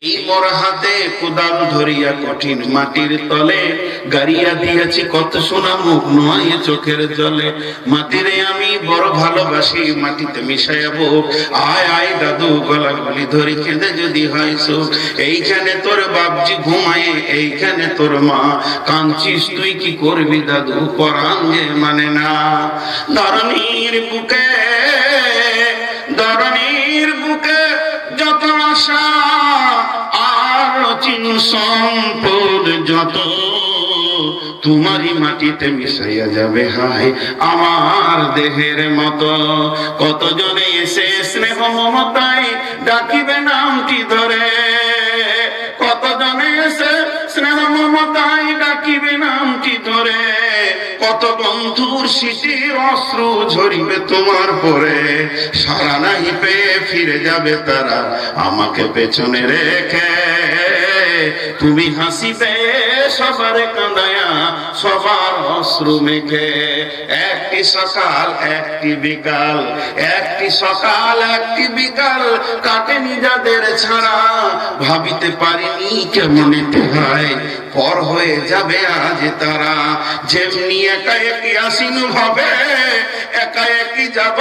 এই মোর হাতে কোদাল ধরিয়া কঠিন মাটির তলে গাড়িয়া দিয়েছি কত সোনা মুখ নয় চোখের জলে। মাটিরে আমি বড় ভালোবাসি, মাটিতে মিশাইয়াবো। আয় আয় দাদু গলা গলি ধরি কেঁদে যদি হয় সুখ। এইখানে তোর বাপজি ঘুমায়, এইখানে তোর মা, কাঁদছিস তুই কি করবি দাদু, পরাণ যে মানে না। ধরণীর বুকে, ধরণীর বুকে যত আশা আর চিন সম্পদ যত, তোমারই মাটিতে মিশাইয়া যাবে হায় আমার দেহের মতো। কতজনে এসে স্নেহ মমতায় ডাকিবে নামটি ধরে, কতজনে এসে স্নেহ মমতায় ডাকিবে নামটি ধরে। কত বন্ধুর স্মৃতির অশ্রু ঝরিবে তোমার পরে, সারা নাই পেয়ে ফিরে যাবে তারা আমাকে পেছনে রেখে। তুমি হাসিবে সবার কাঁদায়া সবার অশ্রু মেখে। একটি সকাল একটি বিকাল, একটি সকাল একটি বিকাল কাটেনি যাদের ছাড়া, ভাবিতে পারিনি কেমনেতে হয় পর হয়ে যাবে আজ তারা। যেমনি একা একই আসিনু ভাবে একা একই যাব,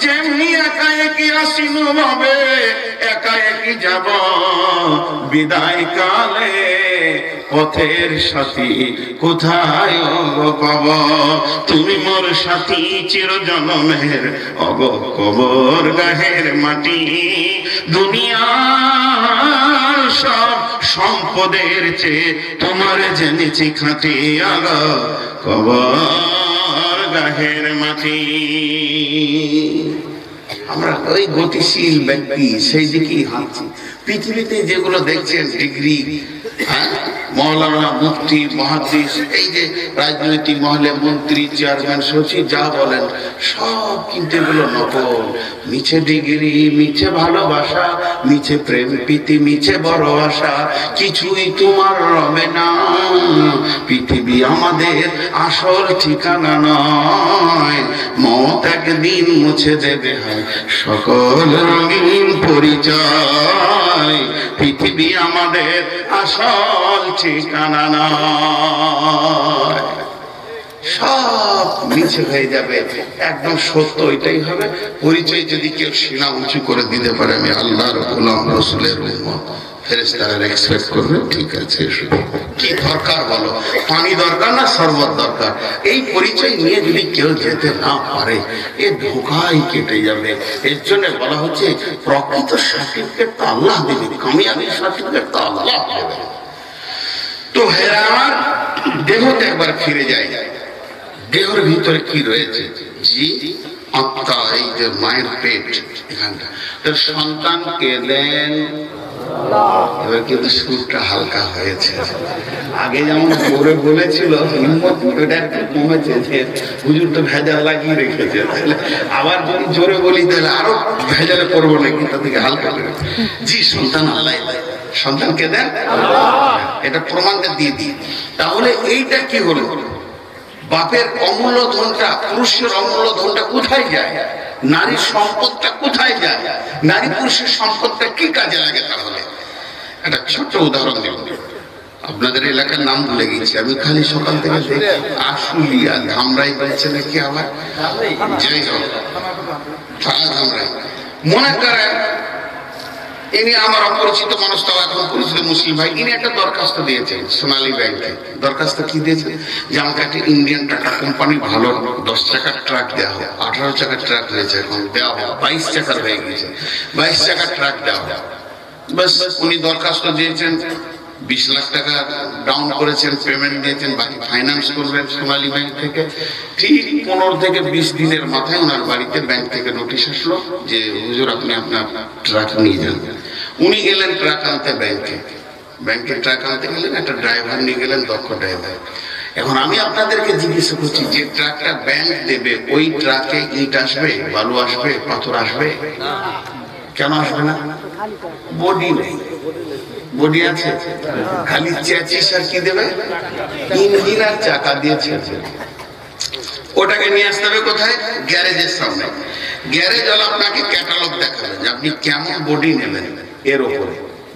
যেমনি একা একই আসিনু ভাবে একা একই যাব। বিদায় কালে পথের সাথী কোথায় পাব, তুমি মোর সাথী চির জনমের অগ কবর গাহের মাটি। দুনিয়ার সব সম্পদের চেয়ে তোমার জেনেছি খাঁটি, অগ কবর গাহের মাটি। আমরা ওই গতিশীল ব্যক্তি সেই দিকেই হাঁটছি। পৃথিবীতে যেগুলো দেখছেন ডিগ্রি, মৌলানা, মুফতি, মুহাদ্দিস, এই যে রাজনৈতিক মহলে মন্ত্রী, চেয়ারম্যান, সচিব যা বলেন সব কিন্তু এগুলো নকল। মিছে ডিগ্রি, মিছে ভালোবাসা, মিছে প্রেম প্রীতি, মিছে বড় আশা, কিছুই তোমার রবে না। পৃথিবী আমাদের আসল ঠিকানা নয়, মত একদিন মুছে দেবে হয় সকল রঙিন পরিচয়। পৃথিবী আমাদের আসল ঠিকানা নয়, সব মিছে হয়ে যাবে, একদম সত্য এটাই হবে। পরিচয় যদি কেউ সিনা উঁচু করে দিতে পারে আমি আল্লাহর গোলাম রাসূলের উম্মত, ফেরেশতারা এক্সপেক্ট করবে ঠিক আছে। কি দরকার বলো, পানি দরকার না শরবত দরকার? এই পরিচয় নিয়ে যদি কেউ যেতে না পারে এ ধোঁকাই কেটে যাবে। এর জন্য বলা হচ্ছে প্রকৃত সার্টিফিকেট তো আল্লাহ দেবে, কামিয়াবি সার্টিফিকেট তো আল্লাহ দেবে। তো হেরা আমার দেহতে একবার ফিরে যায়, দেহের ভিতরে কি রয়েছে? জি আত্মা, এই যে মায়ের পেট এখানটা, তার সন্তানকে দেন। এবার কিন্তু সুরটা হালকা হয়েছে, আগে যেমন জোরে বলেছিল হিম্মত ওটা একটু কমেছে, যে হুজুর তো ভেজাল লাগিয়ে রেখেছে, তাহলে আবার যদি জোরে বলি তাহলে আরো ভেজালে পড়বো না, কিন্তু থেকে হালকা করে। জি সন্তান আল্লাহ, সন্তানকে দেন, এটা প্রমাণটা দিয়ে দিই। তাহলে এইটা কি হলো? বাপের অমূল্য ধনটা, পুরুষের অমূল্য ধনটা কোথায় যায়? নারীর সম্পদটা কোথায় যায়? নারী পুরুষের সম্পদটা কি কাজে লাগে? তাহলে একটা ছোট্ট উদাহরণ দেব। আপনাদের এলাকার নাম ভুলে গেছি আমি, খালি সকাল থেকে দেখি আশুলিয়া, ধামরাই বলছে নাকি আবার, যাই হোক ধামরাই। মনে করেন ইনি আমার অপরিচিত মানুষ, তাও এখন পরিচিত মুসলিম ভাই, ইনি একটা দরখাস্ত দিয়েছেন সোনালী ব্যাংকে। দরখাস্ত কি দিয়েছেন? যে আমাকে একটা ইন্ডিয়ান টাকা কোম্পানি ভালো 10 চাকার ট্রাক দেওয়া হোক। 18 চাকার ট্রাক হয়েছে এখন, দেওয়া হোক 22 চাকার হয়ে গেছে, 22 চাকার ট্রাক দেওয়া হোক। বাস উনি দরখাস্ত দিয়েছেন, 20 লাখ টাকা ডাউন করেছেন, পেমেন্ট দিয়েছেন, বাকি ফাইন্যান্স করবেন সোনালী ব্যাংক থেকে। ঠিক 15 থেকে 20 দিনের মাথায় ওনার বাড়িতে ব্যাংক থেকে নোটিশ আসলো যে হুজুর আপনি আপনার ট্রাক নিয়ে যান। উনি গেলেন ট্রাক আনতে ব্যাংকে, ব্যাংকে ট্রাক আনতে গেলেন, একটা ড্রাইভার নিয়ে গেলেন, দক্ষ ড্রাইভার। এখন আমি আপনাদেরকে জিজ্ঞাসা করছি, যে ট্রাকটা ব্যাংক দেবে ওই ট্রাকে ইট আসবে, বালু আসবে, পাথর আসবে? কেন আসবে না? বডি নেই, বডি আছে, খালি চ্যাচিস আর কি দেবে, ইঞ্জিন আর চাকা দিয়েছে। ওটাকে নিয়ে আসতে হবে কোথায়? গ্যারেজের সামনে। গ্যারেজ ওয়ালা আপনাকে ক্যাটালগ দেখাবে যে আপনি কেমন বডি নেবেন এর উপরে।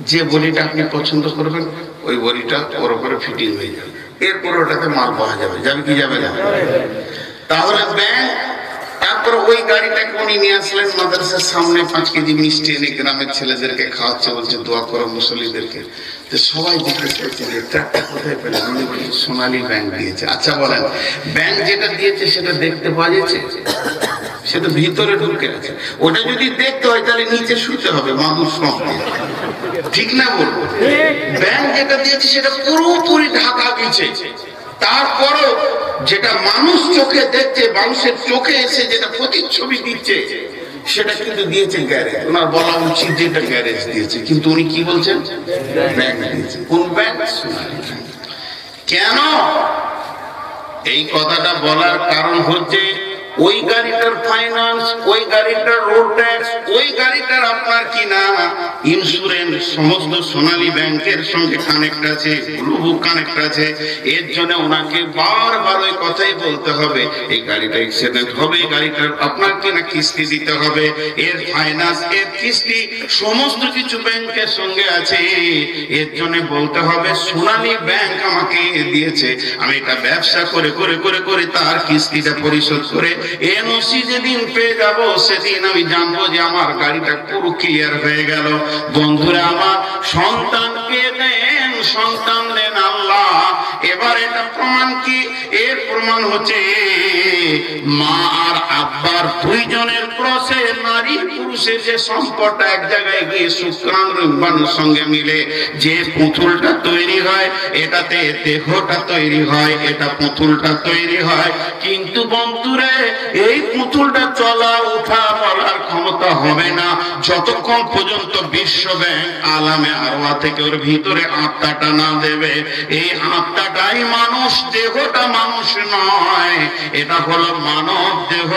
যে বডিটা আপনি পছন্দ করবেন ওই বডিটা ওর উপরে ফিটিং হয়ে যাবে, এরপর ওটাতে মাল পাওয়া যাবে, যাবে কি যাবে না? তাহলে ব্যাংক, তারপর ওই গাড়িটাকে উনি নিয়ে আসলেন মাদ্রাসার সামনে, 5 কেজি মিষ্টি এনে গ্রামের ছেলেদেরকে খাওয়াচ্ছে, বলছে দোয়া করো মুসল্লিদেরকে। তো সবাই জিজ্ঞেস করছে যে ট্রাকটা কোথায় পেলেন? উনি বলছে সোনালী ব্যাংক দিয়েছে। আচ্ছা বলেন, ব্যাংক যেটা দিয়েছে সেটা দেখতে পাওয়া যাচ্ছে? সেটা ভিতরে ঢুকে আছে। ওটা যদি দেখতে হয় তাহলে নিচে শুতে হবে মাদুর সঙ্গে, ঠিক না বলবো? ব্যাংক যেটা দিয়েছে সেটা পুরোপুরি ঢাকা গেছে, তারপরও যেটা মানুষ চোখে দেখছে, মানুষের চোখে এসে যেটা প্রতিচ্ছবি দিচ্ছে সেটা কিন্তু দিয়েছে গ্যারেজ। ওনার বলা উচিত যে এটা গ্যারেজ দিয়েছে, কিন্তু উনি কি বলছেন? ব্যাংক দিয়েছে। কোন ব্যাংক? কেন এই কথাটা বলার কারণ হচ্ছে ওই গাড়িটার ফাইন্যান্স, ওই গাড়িটার রোড ট্যাক্স, ওই গাড়িটার আপনার কিনা ইন্স্যুরেন্স সমস্ত সোনালী ব্যাংকের সঙ্গে কানেক্ট আছে, ব্লু বুক কানেক্ট আছে। এর জন্য ওনাকে বারবার ওই কথাই বলতে হবে, এই গাড়িটা অ্যাক্সিডেন্ট হবে, এই গাড়িটার আপনার কিনা কিস্তি দিতে হবে, এর ফাইন্যান্স, এর কিস্তি সমস্ত কিছু ব্যাংকের সঙ্গে আছে। এর জন্য বলতে হবে সোনালী ব্যাংক আমাকে দিয়েছে, আমি এটা ব্যবসা করে করে করে করে তার কিস্তিটা পরিশোধ করে এনওসি যেদিন পেয়ে যাবো সেদিন আমি জানবো যে আমার গাড়িটা পুরো ক্লিয়ার হয়ে গেল। বন্ধুরা আমার, সন্তানকে দেন, সন্তান দেন আল্লাহ। এবার এটা প্রমাণ কি? এর প্রমাণ হচ্ছে মা আর আব্বার দুইজনের ক্রসে নারী পুরুষের যে সম্পর্কটা এক জায়গায় গিয়ে শুক্রাণুর সঙ্গে মিলে যে পুতুলটা তৈরি হয়, এটাতে দেহটা তৈরি হয়, এটা পুতুলটা তৈরি হয়। কিন্তু বন্ধুরে, এই পুতুলটা চলা ওঠা বলার ক্ষমতা হবে না যতক্ষণ পর্যন্ত বিশ্ব ব্যাংক আলামে আরওয়া থেকে ওর ভিতরে আত্মাটা না দেবে। এই আত্মাটাই মানুষ, দেহটা মানুষ নয়, এটা হলো মানব দেহ।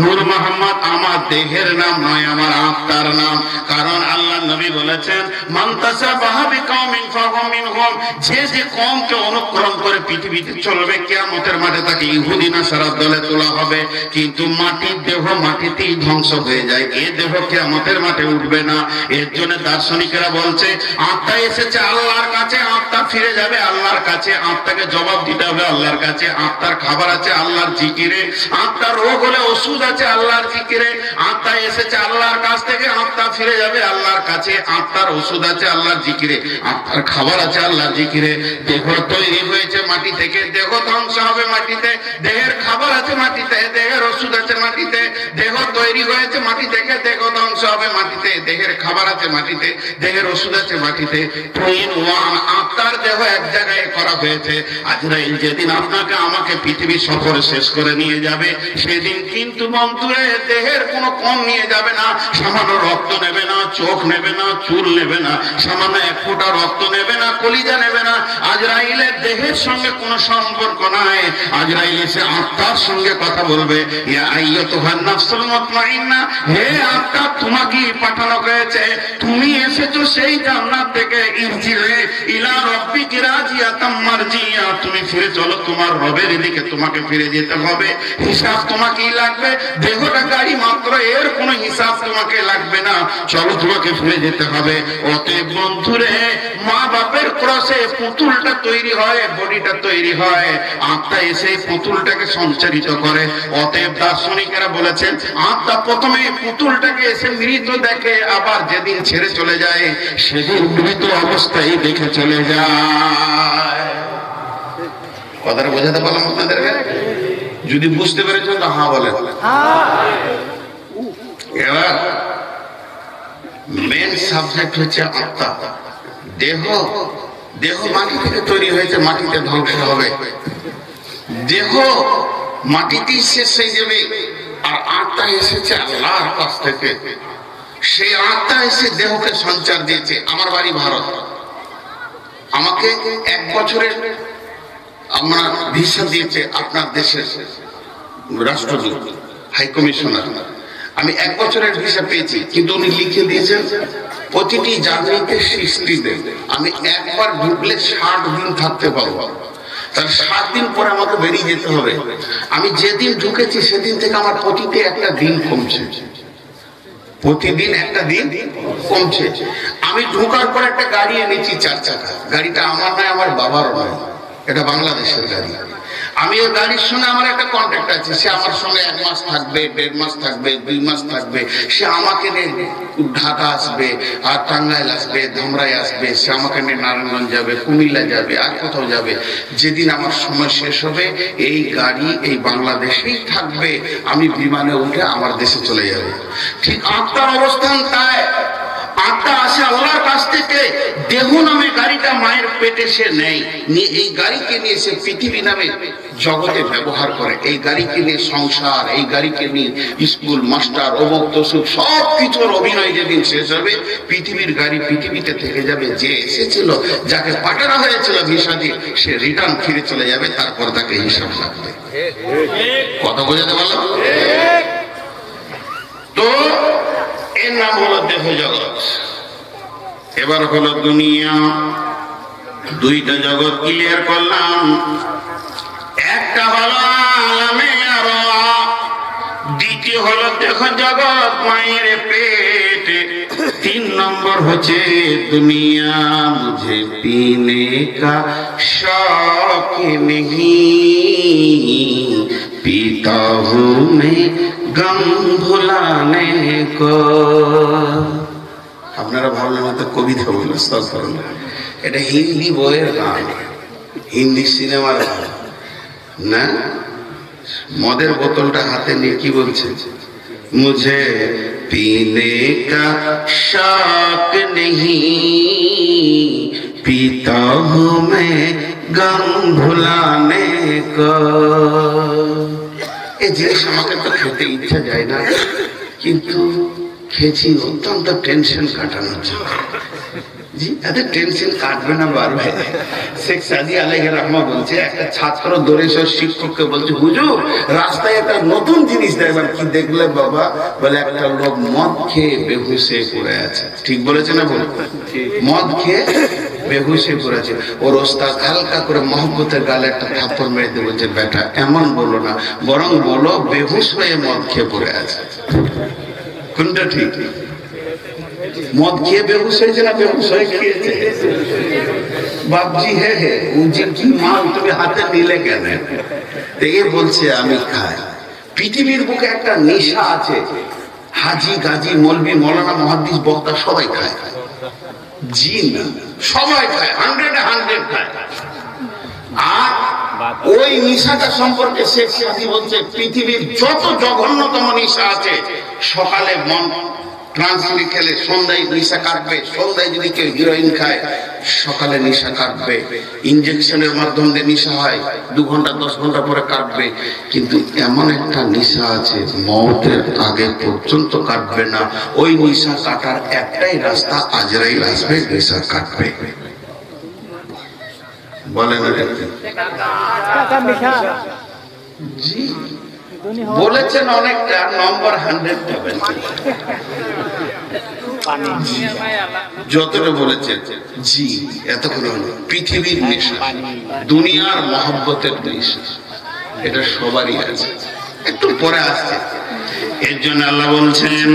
নূর মোহাম্মদ আমার দেহের নাম নয়, আমার আত্মার নাম। কারণ আল্লাহ নবী বলেছেন, মান তাশাবাহা বিকওমিন ফাহুয়া মিনহুম, যে যে কওমকে অনুকরণ করে পৃথিবীতে চলবে, কিয়ামতের মাঠে তাকে ইহুদি নাসারার দলে তোলা হবে। কিন্তু মাটির দেহ মাটিতেই ধ্বংস হয়ে যায়, এ দেহ কিয়ামতের মাঠে উঠবে না। এর জন্য দার্শনিকেরা বলছে আত্মা এসেছে আল্লাহর কাছে, আত্মা ফিরে যাবে আল্লাহর কাছে, আত্মাকে জবাব দিতে হবে আল্লাহর কাছে। আত্মার খাবার আছে আল্লাহর জিকিরে, আত্মার রোগ হলে ওষুধ আছে আল্লাহর জিকিরে। আত্মা এসেছে আল্লাহর কাছ থেকে, আত্মা ফিরে যাবে আল্লাহর কাছে, আত্মার ওষুধ আছে আল্লাহর জিকিরে, আত্মার খাবার আছে আল্লাহর জিকিরে। দেহ তৈরি হয়েছে মাটি থেকে, দেহ ধ্বংস হবে মাটিতে, দেহের খাবার আছে মাটিতে, দেহের ওষুধ আছে মাটিতে। দেহ তৈরি হয়েছে মাটি থেকে, দেহ ধ্বংস হবে মাটিতে, দেহের খাবার আছে মাটিতে, দেহের ওষুধ আছে মাটিতে। আত্মার দেহ এক জায়গায় করা হয়েছে। আজরাইল যেদিন আপনাকে আমাকে পৃথিবী সফর শেষ করে নিয়ে যাবে, সেদিন কিন্তু বন্ধুরে দেহের কোনো কম নিয়ে যাবে না। সামান্য রক্ত নেবে না, চোখ নেবে না, চুল নেবে না, সামান্য এক ফোঁটা রক্ত নেবে না, কলিজা নেবে না। আজরাইলের দেহের সঙ্গে কোনো সম্পর্ক নাই। আজরাইল এসে আত্মার সঙ্গে কথা বলবে, ইয়া আইয়াতুহান নাফসুল মুতমাইন্না, হে আত্মা তোমাকেই পাঠানো হয়েছে, তুমি এসেছো সেই জান্নাত থেকে, ইরজিই ইলা রাব্বিকি রাজিয়াতাম মারজিয়া, তুমি ফিরে চলো তোমার রবের দিকে, তোমাকে ফিরে যেতে হবে। হিসাব তোমাকেই লাগবে, দেহটা গাড়ি মাত্র, এর কোনো হিসাব তোমাকে লাগবে না। চলো তোমাকে ফিরে যেতে হবে। অতএব বন্ধুরে, মা বাপের ক্রসে পুতুলটা তৈরি হয়, বডিটা তৈরি হয়, আত্মা এসে পুতুলটাকে সঞ্চারিত করে। অতএব দার্শনিকেরা বলেছেন আত্মা প্রথমে পুতুলটাকে এসে মৃত দেখে, আবার যেদিন ছেড়ে চলে যায় সেদিন মৃত অবস্থায় দেখে চলে যায়। কথাটা বোঝাতে পারলাম আপনাদেরকে? যদি বুঝতে পেরেছেন তো হ্যাঁ বলেন। এবার মেন সাবজেক্ট হচ্ছে আত্মা। দেহ, দেহ মাটি থেকে তৈরি হয়েছে, মাটিতে ধ্বংস হবে। দেহ মাটিতেই শেষ হয়ে যাবে, আর আত্মা এসেছে আল্লাহর কাছ থেকে। সেই আত্মা এসে দেহকে সঞ্চার দিয়েছে। আমার বাড়ি ভারত, আমাকে 1 বছরের আমরা ভিসা দিয়েছে আপনার দেশের রাষ্ট্রদূত, হাই কমিশনার। আমি 1 বছরের ভিসা পেয়েছি, কিন্তু উনি লিখে দিয়েছেন প্রতিটি জার্নিতে 60 দিন। আমি একবার ঢুকলে 60 দিন থাকতে পারবো। তাহলে 7 দিন পরে আমাকে বেরিয়ে যেতে হবে। আমি যেদিন ঢুকেছি সেদিন থেকে আমার প্রতিটি একটা দিন কমছে। প্রতিদিন একটা দিন কমছে। আমি ঢোকার পর একটা গাড়ি এনেছি 4 চাকা। গাড়িটা আমার নয়, আমার বাবারও নয়, এটা বাংলাদেশের গাড়ি। আমি ওই গাড়ির সঙ্গে আমার একটা কন্ট্যাক্ট আছে। সে আমার সঙ্গে 1 মাস থাকবে, 1.5 মাস থাকবে, 2 মাস থাকবে। সে আমাকে নিয়ে ঢাকা আসবে, আর টাঙ্গাইল আসবে, ধামরাই আসবে। সে আমাকে নিয়ে নারায়ণগঞ্জ যাবে, কুমিল্লা যাবে, আর কোথাও যাবে। যেদিন আমার সময় শেষ হবে, এই গাড়ি এই বাংলাদেশেই থাকবে। আমি বিমানে উঠে আমার দেশে চলে যাবে। ঠিক আত্মার অবস্থান তাই। আত্মা আসে আল্লাহর কাছ থেকে। দেহ নামে গাড়িটা মায়ের পেটে সে নেই, নিয়ে এই গাড়িকে নিয়ে সে পৃথিবী নামে জগতে ব্যবহার করে। এই গাড়িকে নিয়ে সংসার, এই গাড়িকে নিয়ে স্কুল, মাস্টার, অমুক তসুক সব কিছুর অভিনয় যেদিন শেষ হবে, পৃথিবীর গাড়ি পৃথিবীতে থেকে যাবে। যে এসেছিল, যাকে পাঠানো হয়েছিল ভিসা দিয়ে, সে রিটার্ন ফিরে চলে যাবে। তারপর তাকে হিসাব লাগবে। কথা বোঝাতে পারলাম? তো এর নাম হলো দেহ জগৎ। এবার হলো দুনিয়া। 2টা জগৎ ক্লিয়ার করলাম। একটা হলো আলামে আরওয়াহ, দ্বিতীয় হলো দেহ জগৎ মায়ের পেটে। 3 নম্বর হচ্ছে দুনিয়া। মুঝে পীনে কা শौक नहीं, पीता हूँ मैं गम भुलाने को। আপনারা ভাবলেন হয়তো কবিতা বলল, এটা হিন্দি বইয়ের গান, হিন্দি সিনেমার গান না। মদের বোতলটা হাতে নিয়ে কি বলছে? মুঝে पीने का शौक नहीं, पीता हूँ मैं गम भुलाने को। এই জিনিস আমাকে তো খেতে ইচ্ছা যায় না, কিন্তু খেয়েছি অত্যন্ত টেনশন কাটানোর জন্য। জি, এত টেনশন কাটবে না, বাড়বে। শেখ সাদি আলাইহির রহমা বলছে, একটা ছাত্র দৌড়ে এসে শিক্ষককে বলছে, হুজুর রাস্তায় একটা নতুন জিনিস দেখলাম। কি দেখলে বাবা? বলে একটা লোক মদ খেয়ে বেহুশে পড়ে আছে। ঠিক বলেছে না? বল, মদ খেয়ে বেহুশে পড়ে আছে। ওর ওস্তাদ হালকা করে মহব্বতের গালে একটা থাপ্পড় মেরে দিয়ে বলছে, বেটা এমন বলো না, বরং বলো বেহুশ হয়ে মদ খেয়ে পড়ে আছে। কোনটা ঠিক? মদ খেয়ে বেহুশ হয়েছে না বেহুশ হয়ে খেয়েছে? বাপজি হে হে উজি কি মাল তুমি হাতে নিলে কেন? দেখে বলছে আমি খাই। পৃথিবীর বুকে একটা নেশা আছে, হাজি, গাজী, মৌলবি, মৌলানা, মুহাদ্দিস, বক্তা সবাই খায়। জিন সবাই খায়, 100 খায়। আর ওই নেশাটা সম্পর্কে শেখ সাদি বলছে, পৃথিবীর যত জঘন্যতম নেশা আছে, সকালে মন ট্রান্সলি খেলে সন্ধ্যায় নেশা কাটবে। সন্ধ্যায় যদি কেউ হিরোইন খায়, সকালে নেশা কাটবে। ইনজেকশনের মাধ্যমে নেশা হয়, 2 ঘন্টা 10 ঘন্টা পরে কাটবে। কিন্তু এমন একটা নেশা আছে, মওতের আগে পর্যন্ত কাটবে না। ওই নেশা কাটার একটাই রাস্তা, আজরাইল আসবে, নেশা কাটবে। বলেন জি, বলেছেন অনেকটা, নম্বর 100 পাবেন। যতটা বলেছেন জি, এতক্ষণ হলো পৃথিবীর নেশা, দুনিয়ার মহব্বতের নেশা, এটা সবারই আছে, একটু পরে আসছে। এর জন্য আল্লাহ বলছেন,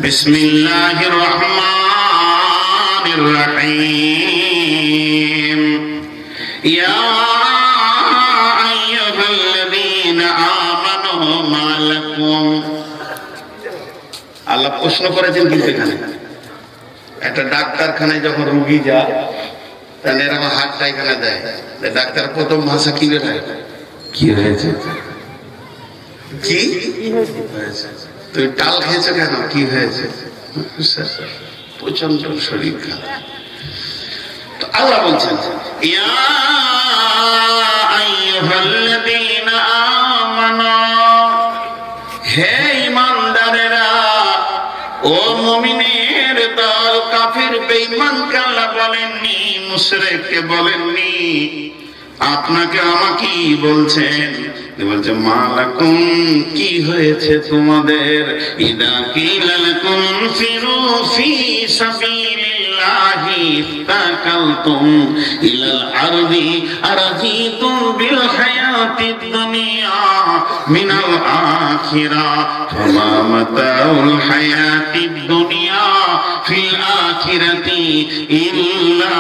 বিসমিল্লাহির রহমানির রহিম, ইয়া আইয়ুহাল্লাযীনা আমানু মা লাকুম। আল্লাহ প্রশ্ন করেছেন, কিন্তু এখানে একটা ডাক্তারখানায় যখন রোগী যায়, তাহলে এরকম হাতটা এখানে দেয়, ডাক্তার প্রথম ভাষা কি বেরোয়? কি হয়েছে? কি হয়েছে? তুই টাল খেয়েছো কেন? কি হয়েছে? প্রচন্ড শরীর খারাপ। তো আল্লাহ বলছেন, ইয়া আইয়ুহাল্লাযীনা আমানু, হে ঈমানদারেরা, ও মুমিনের দল। কাফির বেঈমানকে আল্লাহ বলেননি, মুশরিককে বলেননি, আপনাকে আমাকে বলছেন। বলছে মালাকুম, কি হয়েছে তোমাদের? ইদা কিলা লাকুম ফিরু ফি সাবিলিল্লাহ, লিল্লাহি তাকালতুম ইলাল আরদি আরাজিতুম বিল হায়াতিদ দুনিয়া মিনাল আখিরা ফামা মাতাউল হায়াতিদ দুনিয়া ফিল আখিরাতি ইল্লা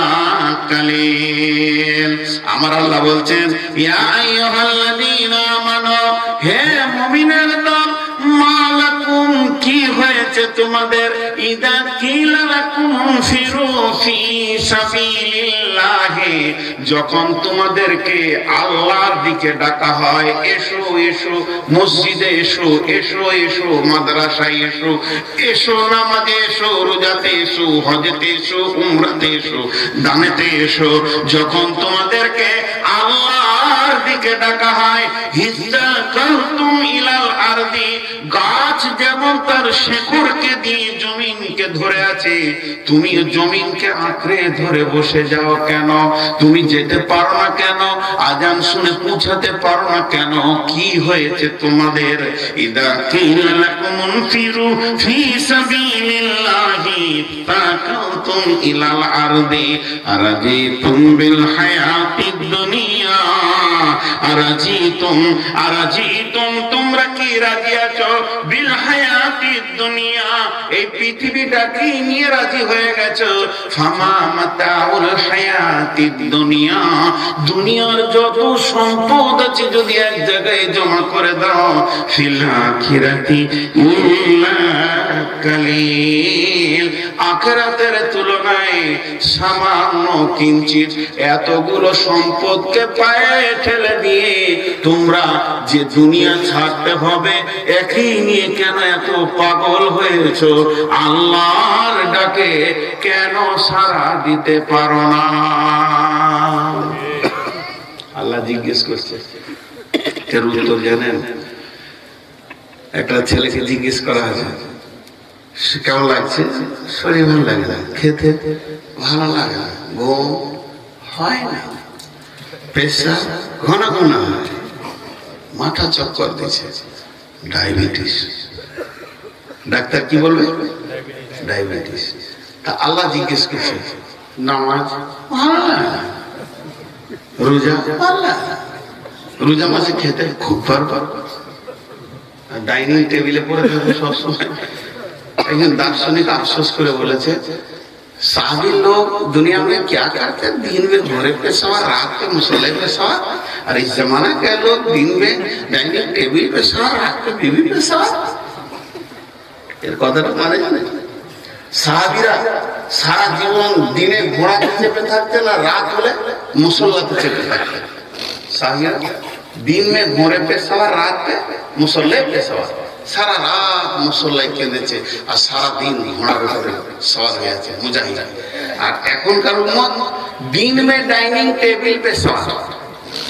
কালিল। আমার আল্লাহ বলছেন, ইয়া আইয়ুহাল্লাযীনা আমানু, হে মুমিনের দল, মালাকুম, কি হয়েছে তোমাদের, ইদা কিলা লাকুম ফিরু ফি সাবিলিল্লাহি, যখন তোমাদেরকে আল্লাহর দিকে ডাকা হয়, এসো এসো মসজিদে এসো, এসো এসো মাদ্রাসায় এসো, এসো নামাজে এসো, রোজাতে এসো, হজেতে এসো, উমরাতে এসো, দানেতে এসো, যখন তোমাদেরকে আল্লাহর দিকে ডাকা হয়, হিজ্জাকালতুম ইলাল আরদি, গাছ যেমন তার শেকড়কে দিয়ে জমিনকে ধরে আছে, তুমি জমিনকে আঁকড়ে ধরে বসে যাও কেন? তুমি যেতে পারো না কেন? আজান শুনে পৌঁছাতে পারো না কেন? কি হয়েছে তোমাদের? ইদা কিলা লাকুম ফিরু ফি সাবিলিল্লাহি তাকালতুম ইলাল আরদি আরাজিতুম বিল হায়াতিদ দুনিয়া আরাজিতুম, তোমরা কি রাজি আছো? বিল হায়াতিদ দুনিয়া, এই পৃথিবীটাকে নিয়ে রাজি হয়ে গেছো। ফামা মাতাউল হায়াতিদ দুনিয়া, দুনিয়ার যত সম্পদ আছে যদি এক জায়গায় জমা করে দাও, ফিল আখিরাতি ইল্লা কালিল, আখিরাতের তুলনায় সামান্য কিঞ্চিত। এতগুলো সম্পদকে পায়ে ঠেলে দিয়ে তোমরা যে দুনিয়া ছাড়তে হবে, একই নিয়ে কেন এত পাগল হয়েছো? আল্লাহর ডাকে কেন সাড়া দিতে পারো না? আল্লাহ জিজ্ঞেস করছে, এর উত্তর জানেন? একটা ছেলেকে জিজ্ঞেস করা আছে, কেমন লাগছে? শরীর ভালো লাগে না, খেতে ভালো লাগে না, ঘুম হয় না, প্রেশার ঘন ঘন হয়, মাথা চক্কর দিচ্ছে, ডায়াবেটিস। ডাক্তার কি বলবে? ডায়াবেটিস। তা আল্লাহ জিজ্ঞেস করছে, নামাজ ভালো লাগে না, রোজা ভালো লাগে না, রোজা মাসে খেতে খুব পারবার, ডাইনিং টেবিলে পড়ে থাকবে সবসময়। একজন দার্শনিক আফসোস করে বলেছে, साबिल लोग दुनिया में क्या करते हैं? दिन में घोड़े पे सवार, रात के मुसल्ले पे सवार, और इस जमाना के लोग दिन में डाइनिंग टेबल पे सवार, रात के बीवी पे सवार। এর কথাটা মানে জানে? সাহাবীরা সারা জীবন দিনে ঘোড়াতে চেপে থাকতেন আর রাত হলে মুসল্লাতে চেপে থাকতেন। সাহাবীরা दिन में घोड़े पे सवार, रात पे मुसल्ले पे सवार, সারা রাত মুসল্লায় কেঁদেছে আর সারা দিন ঘোড়ার উপরে সওয়ার হয়ে আছে মুজাহিদ। আর এখনকার উম্মত দিন মে ডাইনিং টেবিল পে সওয়ার,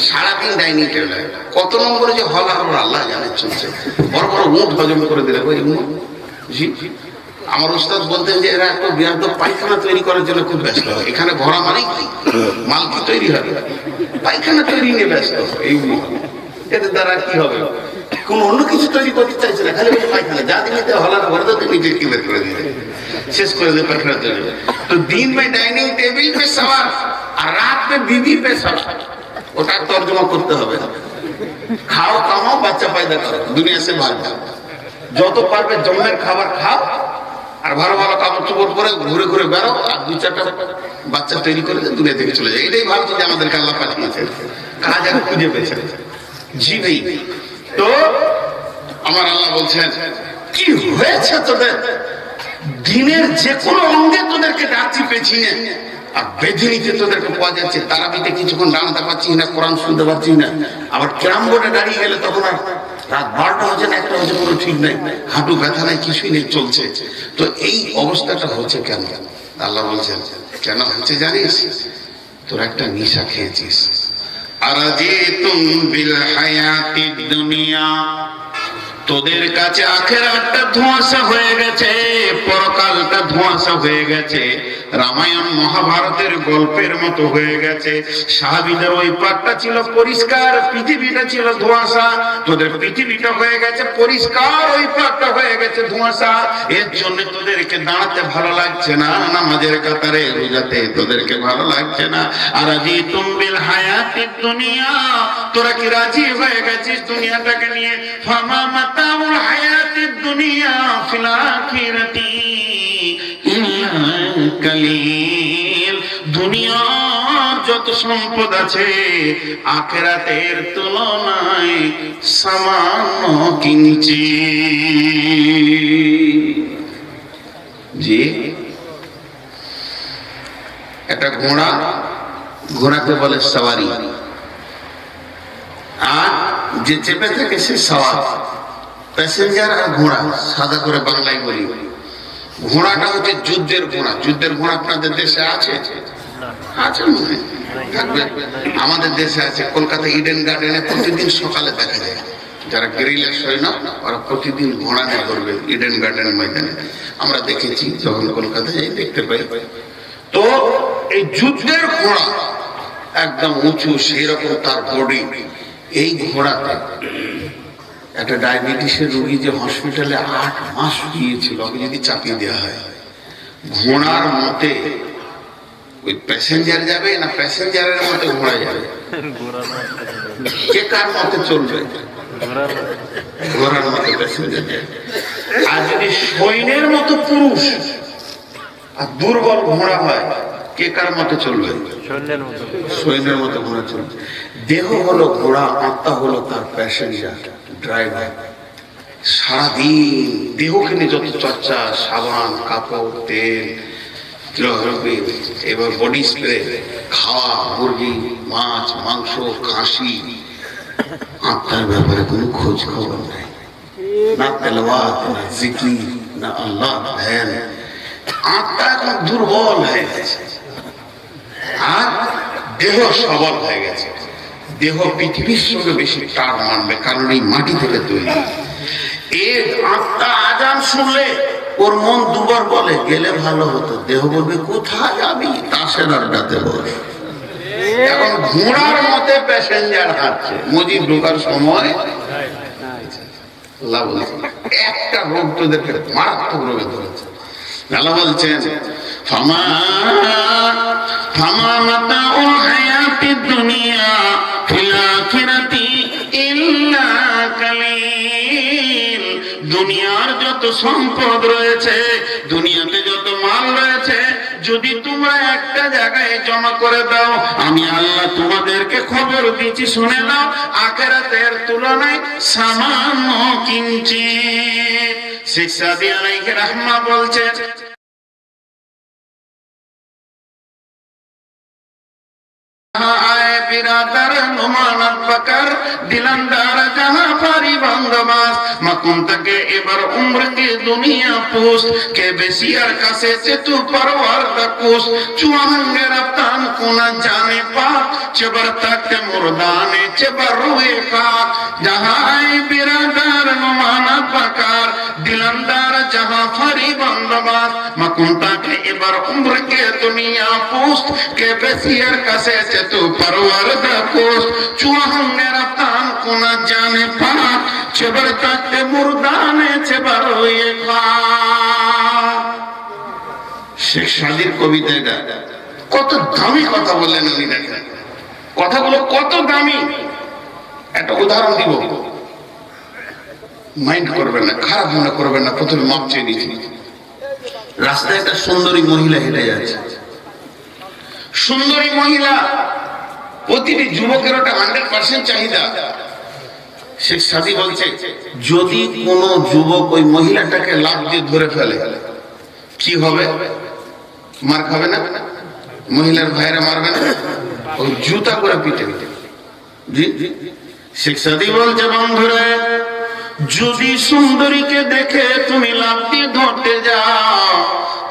সারাদিন ডাইনিং টেবিল। কত নম্বরে যে হল আর আল্লাহ জানে চলছে। বড় বড় উঠ হজম করে দিলে ওই উম্মত। জি, আমার উস্তাদ বলতেন যে এরা একটা বিরাট পায়খানা তৈরি করার জন্য খুব ব্যস্ত হয়। এখানে ভরা মানে মাল কি তৈরি হবে? পায়খানা তৈরি নিয়ে ব্যস্ত এই উম্মত। এদের দ্বারা কি হবে? কোন অন্য কিছু তৈরি করতে চাইছে না, খালি পায়খানা যা দিতে হলার ভরে তো নিজে কি বের করে দিতে শেষ করে দিয়ে পায়খানা তৈরি। তো দিন মে ডাইনিং টেবিল পে সওয়ার আর রাত মে বিবি পে সওয়ার, ওটা তর্জমা করতে হবে। খাও কামাও বাচ্চা পয়দা করো, দুনিয়া সে ভাগ যাও, যত পারবে জন্মের খাবার খাও আর ভালো ভালো কাপড় চোপড় পরে ঘুরে ঘুরে বেড়াও আর দুই চারটা বাচ্চা তৈরি করে দুনিয়া থেকে চলে যায়। এটাই ভাবছি যে আমাদেরকে আল্লাহ পাঠিয়েছে, কাজ আর খুঁজে পেয়েছে। জি ভাই, তো আমার আল্লাহ বলছেন কি হয়েছে তোদের? দিনের যে কোনো অঙ্গে তোদেরকে ডাকছি পেছিয়ে আর বেঁধে নিতে তোদেরকে পাওয়া যাচ্ছে। তারাবিতে কিছুক্ষণ দাঁড়াতে পারছি না, কোরআন শুনতে পারছি না, আবার ক্যারাম বোর্ডে দাঁড়িয়ে গেলে তখন আর রাত 12টা হচ্ছে না 1টা হচ্ছে কোনো ঠিক নাই, হাঁটু ব্যথা নাই, কিছুই নেই, চলছে। তো এই অবস্থাটা হচ্ছে কেন? আল্লাহ বলছেন কেন হচ্ছে জানিস? তোর একটা নেশা খেয়েছিস। আরাজিতুম বিল হায়াতিদ দুনিয়া, তোদের কাছে আখেরাতটা ধোঁয়াশা হয়ে গেছে, পরকালটা ধোঁয়াশা হয়ে গেছে, রামায়ণ মহাভারতের গল্পের মতো হয়ে গেছে। সাহাবীদের ওই পাটটা ছিল পরিষ্কার, পৃথিবীটা ছিল ধোঁয়াশা। তোদের পৃথিবীটা হয়ে গেছে পরিষ্কার, ওই পাটটা হয়ে গেছে ধোঁয়াশা। এর জন্য তোদেরকে দাঁড়াতে ভালো লাগছে না, নামাজের কাতারে রোজাতে তোদেরকে ভালো লাগছে না। আর আজি তুমবিল হায়াতিদ দুনিয়া, তোরা কি রাজি হয়ে গেছিস দুনিয়াটাকে নিয়ে? ফামা মাতাউল হায়াতিদ দুনিয়া ফিল আখিরাতি ইল্লা কালিল। দুনিয়ার যত সম্পদ আছে আখিরাতের তুলনায় সামান্য কিঞ্চিৎ। জি, একটা ঘোড়া, ঘোড়াকে বলে সওয়ারি, আর যে চেপে থাকে সে সওয়ার। প্যাসেঞ্জার আর ঘোড়া, সাদা করে বাংলায় বলি। ঘোড়াটা হচ্ছে যুদ্ধের ঘোড়া। যুদ্ধের ঘোড়া আপনাদের দেশে আছে? আছে মনে থাকবে। আমাদের দেশে আছে। কলকাতা ইডেন গার্ডেনে প্রতিদিন সকালে দেখা যায়, যারা গেরিলা সৈন্য ওরা প্রতিদিন ঘোড়া নিয়ে করবে ইডেন গার্ডেনের ময়দানে। আমরা দেখেছি যখন কলকাতা যাই, দেখতে পাই। তো এই যুদ্ধের ঘোড়া একদম উঁচু, সেই রকম তার বডি। এই ঘোড়াতে একটা ডায়াবেটিসের রোগী যে হসপিটালে 8 মাস গিয়েছিল, ওকে যদি চাপিয়ে দেওয়া হয়, ঘোড়ার মতে ওই প্যাসেঞ্জার যাবে না প্যাসেঞ্জারের মতে ঘোড়া যাবে? কে কার মতে চলবে? ঘোড়ার মতে প্যাসেঞ্জার যাবে। আর যদি সৈন্যের মতো পুরুষ আর দুর্বল ঘোড়া হয়, কে কার মতে চলবে? সৈন্যের মতো ঘোড়া চলবে। দেহ হলো ঘোড়া, আত্মা হলো তার প্যাসেঞ্জার, ড্রাইভার। সারাদিন দেহকে নিয়ে যত চর্চা, সাবান, কাপড়, তেল, এবার বডি স্প্রে, খাওয়া, মুরগি, মাছ, মাংস, খাসি, আত্মার ব্যাপারে কোনো খোঁজ খবর নাই। না তেলাওয়াত, না জিকির, না আল্লাহ ধ্যান। আত্মা এখন দুর্বল হয়ে গেছে আর দেহ সবল হয়ে গেছে। দেহ পৃথিবীর সঙ্গে বেশি টান মানবে, কারণ এই মাটি থেকে তৈরি। এর আত্মা আজান শুনলে ওর মন দুবার বলে গেলে ভালো হতো, দেহ বলবে কোথায় যাবি, তাসের আড্ডাতে বল। এখন ঘোড়ার মতে প্যাসেঞ্জার হাঁটছে। মজিদ ঢোকার সময় একটা রোগ তোদেরকে মারাত্মক রোগে ধরেছে। আল্লাহ বলছেন ফামা মাতাউল হায়াতিদ দুনিয়া ফিল আখিরাতি ইল্লা কালিল। দুনিয়ার যত সম্পদ রয়েছে, দুনিয়াতে যত মাল রয়েছে, যদি তোমরা একটা জায়গায় জমা করে দাও, আমি আল্লাহ তোমাদেরকে খবর দিচ্ছি, শুনে নাও, আখিরাতের তুলনায় সামান্য কিঞ্চিৎ। শেখ সাদি আলাইহি রাহমা বলছেন, आए बिरादर नुमानत बकर दिलंदार जहां फारी बंदमास मकुम तके एबर उम्र के दुनिया पूस के बेसियर कासे से तू परवार दकुस चुआंगे रफ्तान कुना जाने पा चबर तक मुर्दाने चबर रुए खाक जहां आए बिरादर नुमानत बकर दिलंदार जहां फारी बंदमास मकुम तके एबर उम्र के दुनिया पूस के बेसियर कासे तू परवर दकोस चुआंगे रफ्तान कुना जाने पा चबर तक मुर्दाने चबर रुए खाक। শেখ সাদির কবিতা এটা। কত দামি কথা বললেন উনি, দেখেন কথাগুলো কত দামি। একটা উদাহরণ দিব, মাইন্ড করবেন না, খারাপ মনে করবেন না, প্রথমে মাপ চেয়ে নিয়েছি। রাস্তায় একটা সুন্দরী মহিলা হেঁটে যাচ্ছে। সুন্দরী মহিলা প্রতিটি যুবকের ওটা 100% চাহিদা। শেখ সাদি বলছে, যদি কোন যুবক ওই মহিলাটাকে লাফ দিয়ে ধরে ফেলে কি হবে? মার খাবে না? মহিলার ভাইরা মারবে না? ওই জুতা করে পিটে। জি, শেখ সাদি বলছে, বন্ধুরা যদি সুন্দরীকে দেখে তুমি লাফ দিয়ে ধরতে যাও,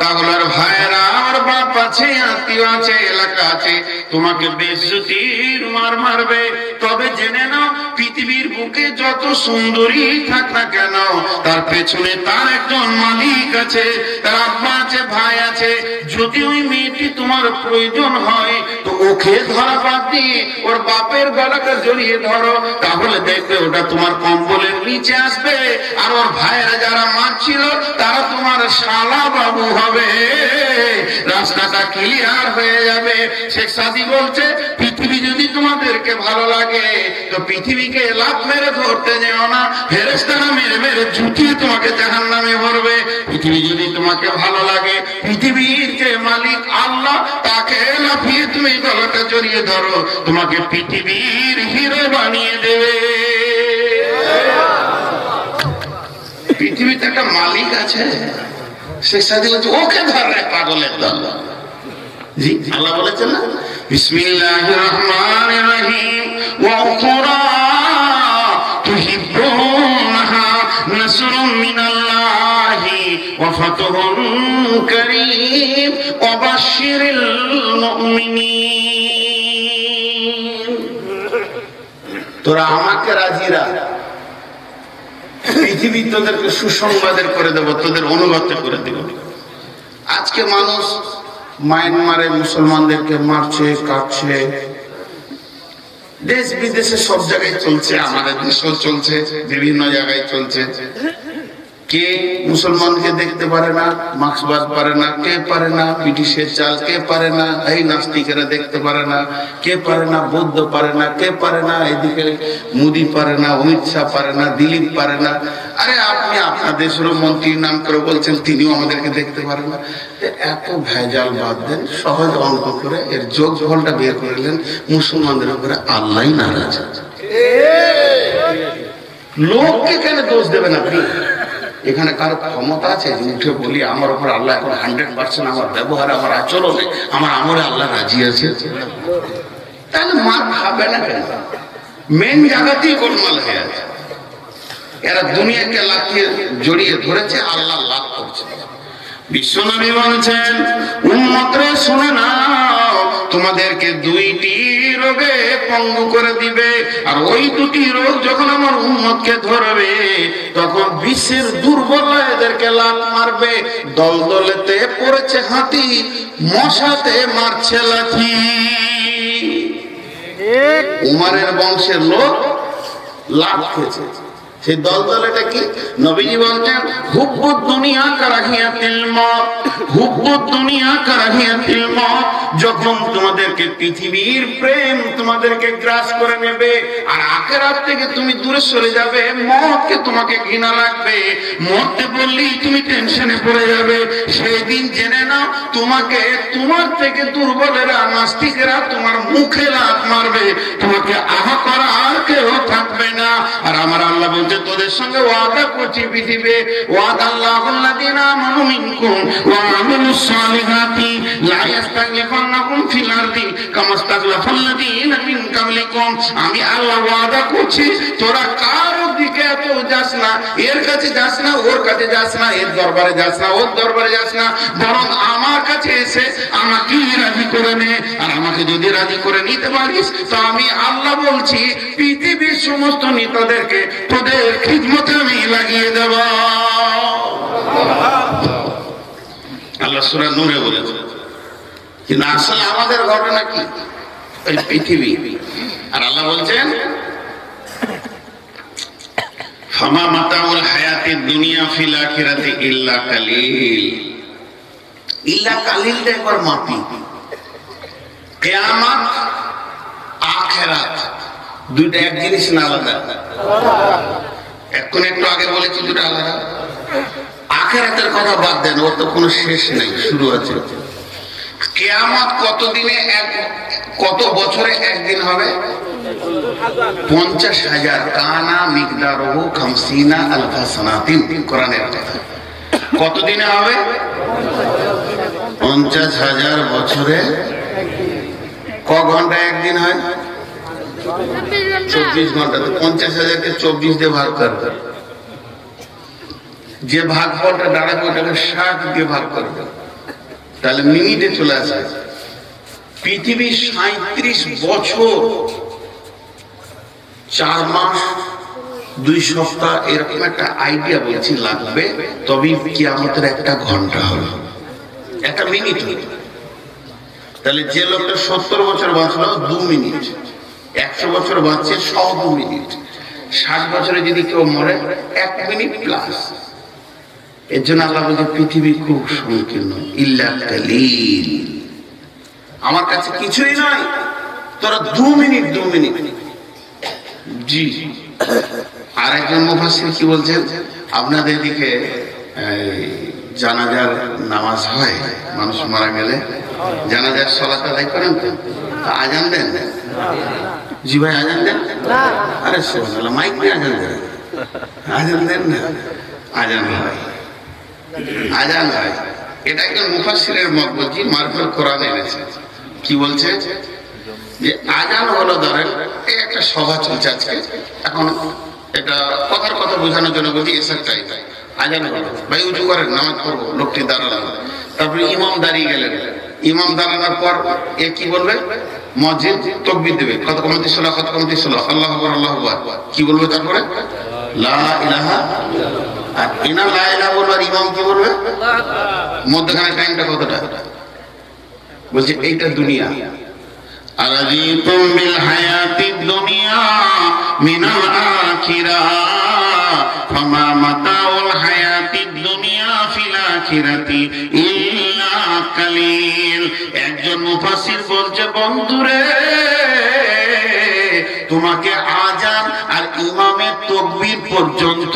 তাহলে আর ভাইরা আর বাপ আছে, আত্মীয় আছে, এলাকা আছে, তোমাকে বেইজ্জতির মার মারবে। তবে জেনে নাও, পৃথিবীর বুকে যত সুন্দরী থাক না কেন, তার পেছনে তার একজন মালিক আছে, তার আব্বা আছে, ভাই আছে। যদি ওই মেয়েটি তোমার প্রয়োজন হয়, তো ওকে ধরা বাদ দিয়ে ওর বাপের গলাকে জড়িয়ে ধরো, তাহলে দেখবে ওটা তোমার কম্বলের নিচে আসবে, আর ওর ভাইয়েরা যারা মারছিল তারা তোমার শালা বাবু হবে। রাস্তাটা ক্লিয়ার হয়ে যাবে। শেখ সাদি বলছে, পৃথিবী যদি তোমাদেরকে ভালো লাগে, তো পৃথিবীকে লাফ মেরে ধরতে যেও না, ফেরেশতারা মেরে মেরে ঝুঁকিয়ে তোমাকে জাহান্নামে ভরবে। পৃথিবী যদি তোমাকে ভালো লাগে, পৃথিবীর যে মালিক আল্লাহ, তাকে লাফিয়ে তুমি গলাটা জড়িয়ে ধরো, তোমাকে পৃথিবীর হিরো বানিয়ে দেবে। পৃথিবীতে একটা মালিক আছে। শেখ সাদি বলছে, ওকে ধরে পাগলের দল। জি, আল্লাহ বলেছেন না, বিসমিল্লাহির রহমানির রহিম, ওয়া উখরা তুহিব্বুনাহা নাসরুম মিনাল্লাহি ওয়া ফাতহুন কারীম ওয়া বাশশিরিল মুমিনিন। তোরা আমাকে রাজি রাখ, পৃথিবী তোদেরকে সুসংবাদের করে দেব, তোদের অনুগত করে দেব। আজকে মানুষ মায়ানমারে মুসলমানদেরকে মারছে, কাটছে, দেশ বিদেশে সব জায়গায় চলছে, আমাদের দেশেও চলছে, বিভিন্ন জায়গায় চলছে। কে মুসলমানকে দেখতে পারে না, মার্ক্সবাদ পারে না, কে পারে না ব্রিটিশের চাল, কে পারে না এই নাস্তিকেরা দেখতে পারে না, কে পারে না বৌদ্ধ পারে না, কে পারে না এদিকে মোদি পারে না, অমিত শাহ পারে না, দিলীপ পারে না। আরে আপনি আপনার দেশের মন্ত্রীর নাম করে বলছেন তিনিও আমাদেরকে দেখতে পারেন না। এত ভেজাল বাদ দেন, সহজ অঙ্ক করে এর যোগফলটা বের করলেন, মুসলমানদের উপরে আল্লাহ নারাজ। লোককে কেন দোষ দেবেন আপনি? এখানে কারো ক্ষমতা আছে যে উঠে বলি আমার উপর আল্লাহ এখন 100% আমার ব্যবহার, আমার আচরণে, আমার আমলে আল্লাহ রাজি আছে? তাহলে মার খাবে না কেন? মেন জায়গাতেই গোলমাল হয়ে আছে। এরা দুনিয়াকে লাফিয়ে জড়িয়ে ধরেছে, আল্লাহ লাভ করছে। বিশ্বনবী বলছেন, উম্মতরে শুনে নাও, তোমাদেরকে দুইটি রোগে পঙ্গু করে দিবে, আর ওই দুটি রোগ যখন আমার উম্মতকে ধরবে, তখন বিশ্বের দুর্বল এদেরকে লাত মারবে। দলদলেতে পড়েছে হাতি, মশাতে মারছে লাঠি। উমারের বংশের লোক লাভ খেয়েছে। সেই দলদলেটা কি? নবীজি বলছেন, হুব্বুদ দুনিয়া কারাহিয়াতিল মউত, হুব্বুদ দুনিয়া কারাহিয়াতিল মউত। যখন তোমাদেরকে পৃথিবীর প্রেম তোমাদেরকে গ্রাস করে নেবে, আর আখিরাত থেকে তুমি দূরে সরে যাবে, মওতকে তোমাকে ঘৃণা লাগবে, মরতে বললেই তুমি টেনশনে পড়ে যাবে, সেই দিন জেনে নাও তোমাকে তোমার থেকে দুর্বলেরা, নাস্তিকেরা তোমার মুখে লাথ মারবে, তোমাকে আহা করা আর কেউ থাকবে না। আর আমার আল্লাহ বলছে, তোদের সঙ্গে ওয়াদা করছি পৃথিবী, ওয়াদাল্লাহুল্লাযিনা আমানু মিনকুম ওয়া আমিলুস সালিহাতি লা ইস্তাগলিফান্নাকুম ফিল আরদি কামা ইস্তাগলাফাল্লাযিনা মিন কাবলিকুম। আমি আল্লাহ ওয়াদা করছি, তোরা কারো দিকে এত যাস না, এর কাছে যাস না, ওর কাছে যাস না, এর দরবারে যাস না, ওর দরবারে যাস না, বরং আমার কাছে এসে আমাকে রাজি করে নে। আর আমাকে যদি রাজি করে নিতে পারিস, তো আমি আল্লাহ বলছি, পৃথিবীর সমস্ত নেতাদেরকে তোদের খিদমতে আমি লাগিয়ে দেব। আল্লাহ সূরা নূরে বলেছে। কিন্তু আসলে আমাদের ঘটনা কি? এই পৃথিবী। আর আল্লাহ বলছেন, ফামা মাতাউল হায়াতিদ দুনিয়া ফিল আখিরাতি ইল্লা কালিল। ইল্লা কালিলটা একবার মাপি। কিয়ামত, আখিরাত দুইটা এক জিনিস না, আলাদা। এখন একটু আগে বলেছি দুটো আলাদা। আখিরাতের কথা বাদ দেন, ওর তো কোনো শেষ নেই, শুরু আছে। কিয়ামত কত দিনে কত বছরে একদিন হবে? 50,000 কানা মিকদারুহু 50 আলফা সানাতিন, কোরআনের কথা। কত দিনে হবে? 50,000 বছরে। ক ঘন্টা একদিন হয়? 24 ঘন্টা। তো 50,000 কে 24 দিয়ে ভাগ করবে, যে ভাগফলটা দাঁড়াবে ওটাকে 60 দিয়ে ভাগ করবে, তাহলে মিনিটে চলে আসবে। পৃথিবীর 37 বছর 4 মাস 2 সপ্তাহ এরকম একটা আইডিয়া বলছি লাগবে, তবেই কিয়ামতের 1 ঘন্টা হলো, 1 মিনিট হলো। তাহলে যে লোকটা 70 বছর বাঁচলো 2 মিনিট, 100 বছর বাঁচছে 2 মিনিট, 60 বছরে যদি কেউ মরে 1 মিনিট প্লাস। এর জন্য আল্লাহ বলছে পৃথিবী খুব সংকীর্ণ, ইল্লা কালিল, আমার কাছে কিছুই নয়, তোরা 2 মিনিট জি। আর একজন মুফাসসির কি বলছেন, আপনাদের দিকে জানাজার নামাজ হয়, মানুষ মারা গেলে জানাজার সালাত আদায় করেন তো, আজান দেন? জি ভাই আজান দেন? আরে সুবহানাল্লাহ, মাইক দিয়ে আজান দেন, আজান দেন না? আজান হয়, আজান হয়। এটা একজন মুফাসসিরের মত বলছি, মারফুল কোরআনে এনেছে। কি বলছে যে আজান হলো, ধরেন এই একটা সভা চলছে আজকে, এখন এটা কথার কথা বোঝানোর জন্য বলছি এসব টাইম আজান হলো, ভাই উজু করেন নামাজ পড়বো, লোকটি দাঁড়ালো, তারপরে ইমাম দাঁড়িয়ে গেলেন, ইমাম দাঁড়ানোর পর এ কি বলবে, মুয়াজ্জিন তাকবীর দেবে, কত কমতি সালাহ, কত কমতি সালাহ, আল্লাহু আকবার, আল্লাহু আকবার, কি বলবে তারপরে লা ইলাহা, আর ইনা লা ইলাহা বলবে, আর ইমাম কি বলবে, মধ্যখানে টাইমটা কতটা, বলছে এইটা দুনিয়া। আরাদিতুম বিল হায়াতিদ দুনিয়া মিনাল আখিরাহ ফামা মাতাউল হায়াতিদ দুনিয়া ফিল আখিরাতি ইল্লা কালিল। একজন মুফাসসির বলছে, বন্ধুরে তোমাকে আজান আর ইমামের তাকবীর পর্যন্ত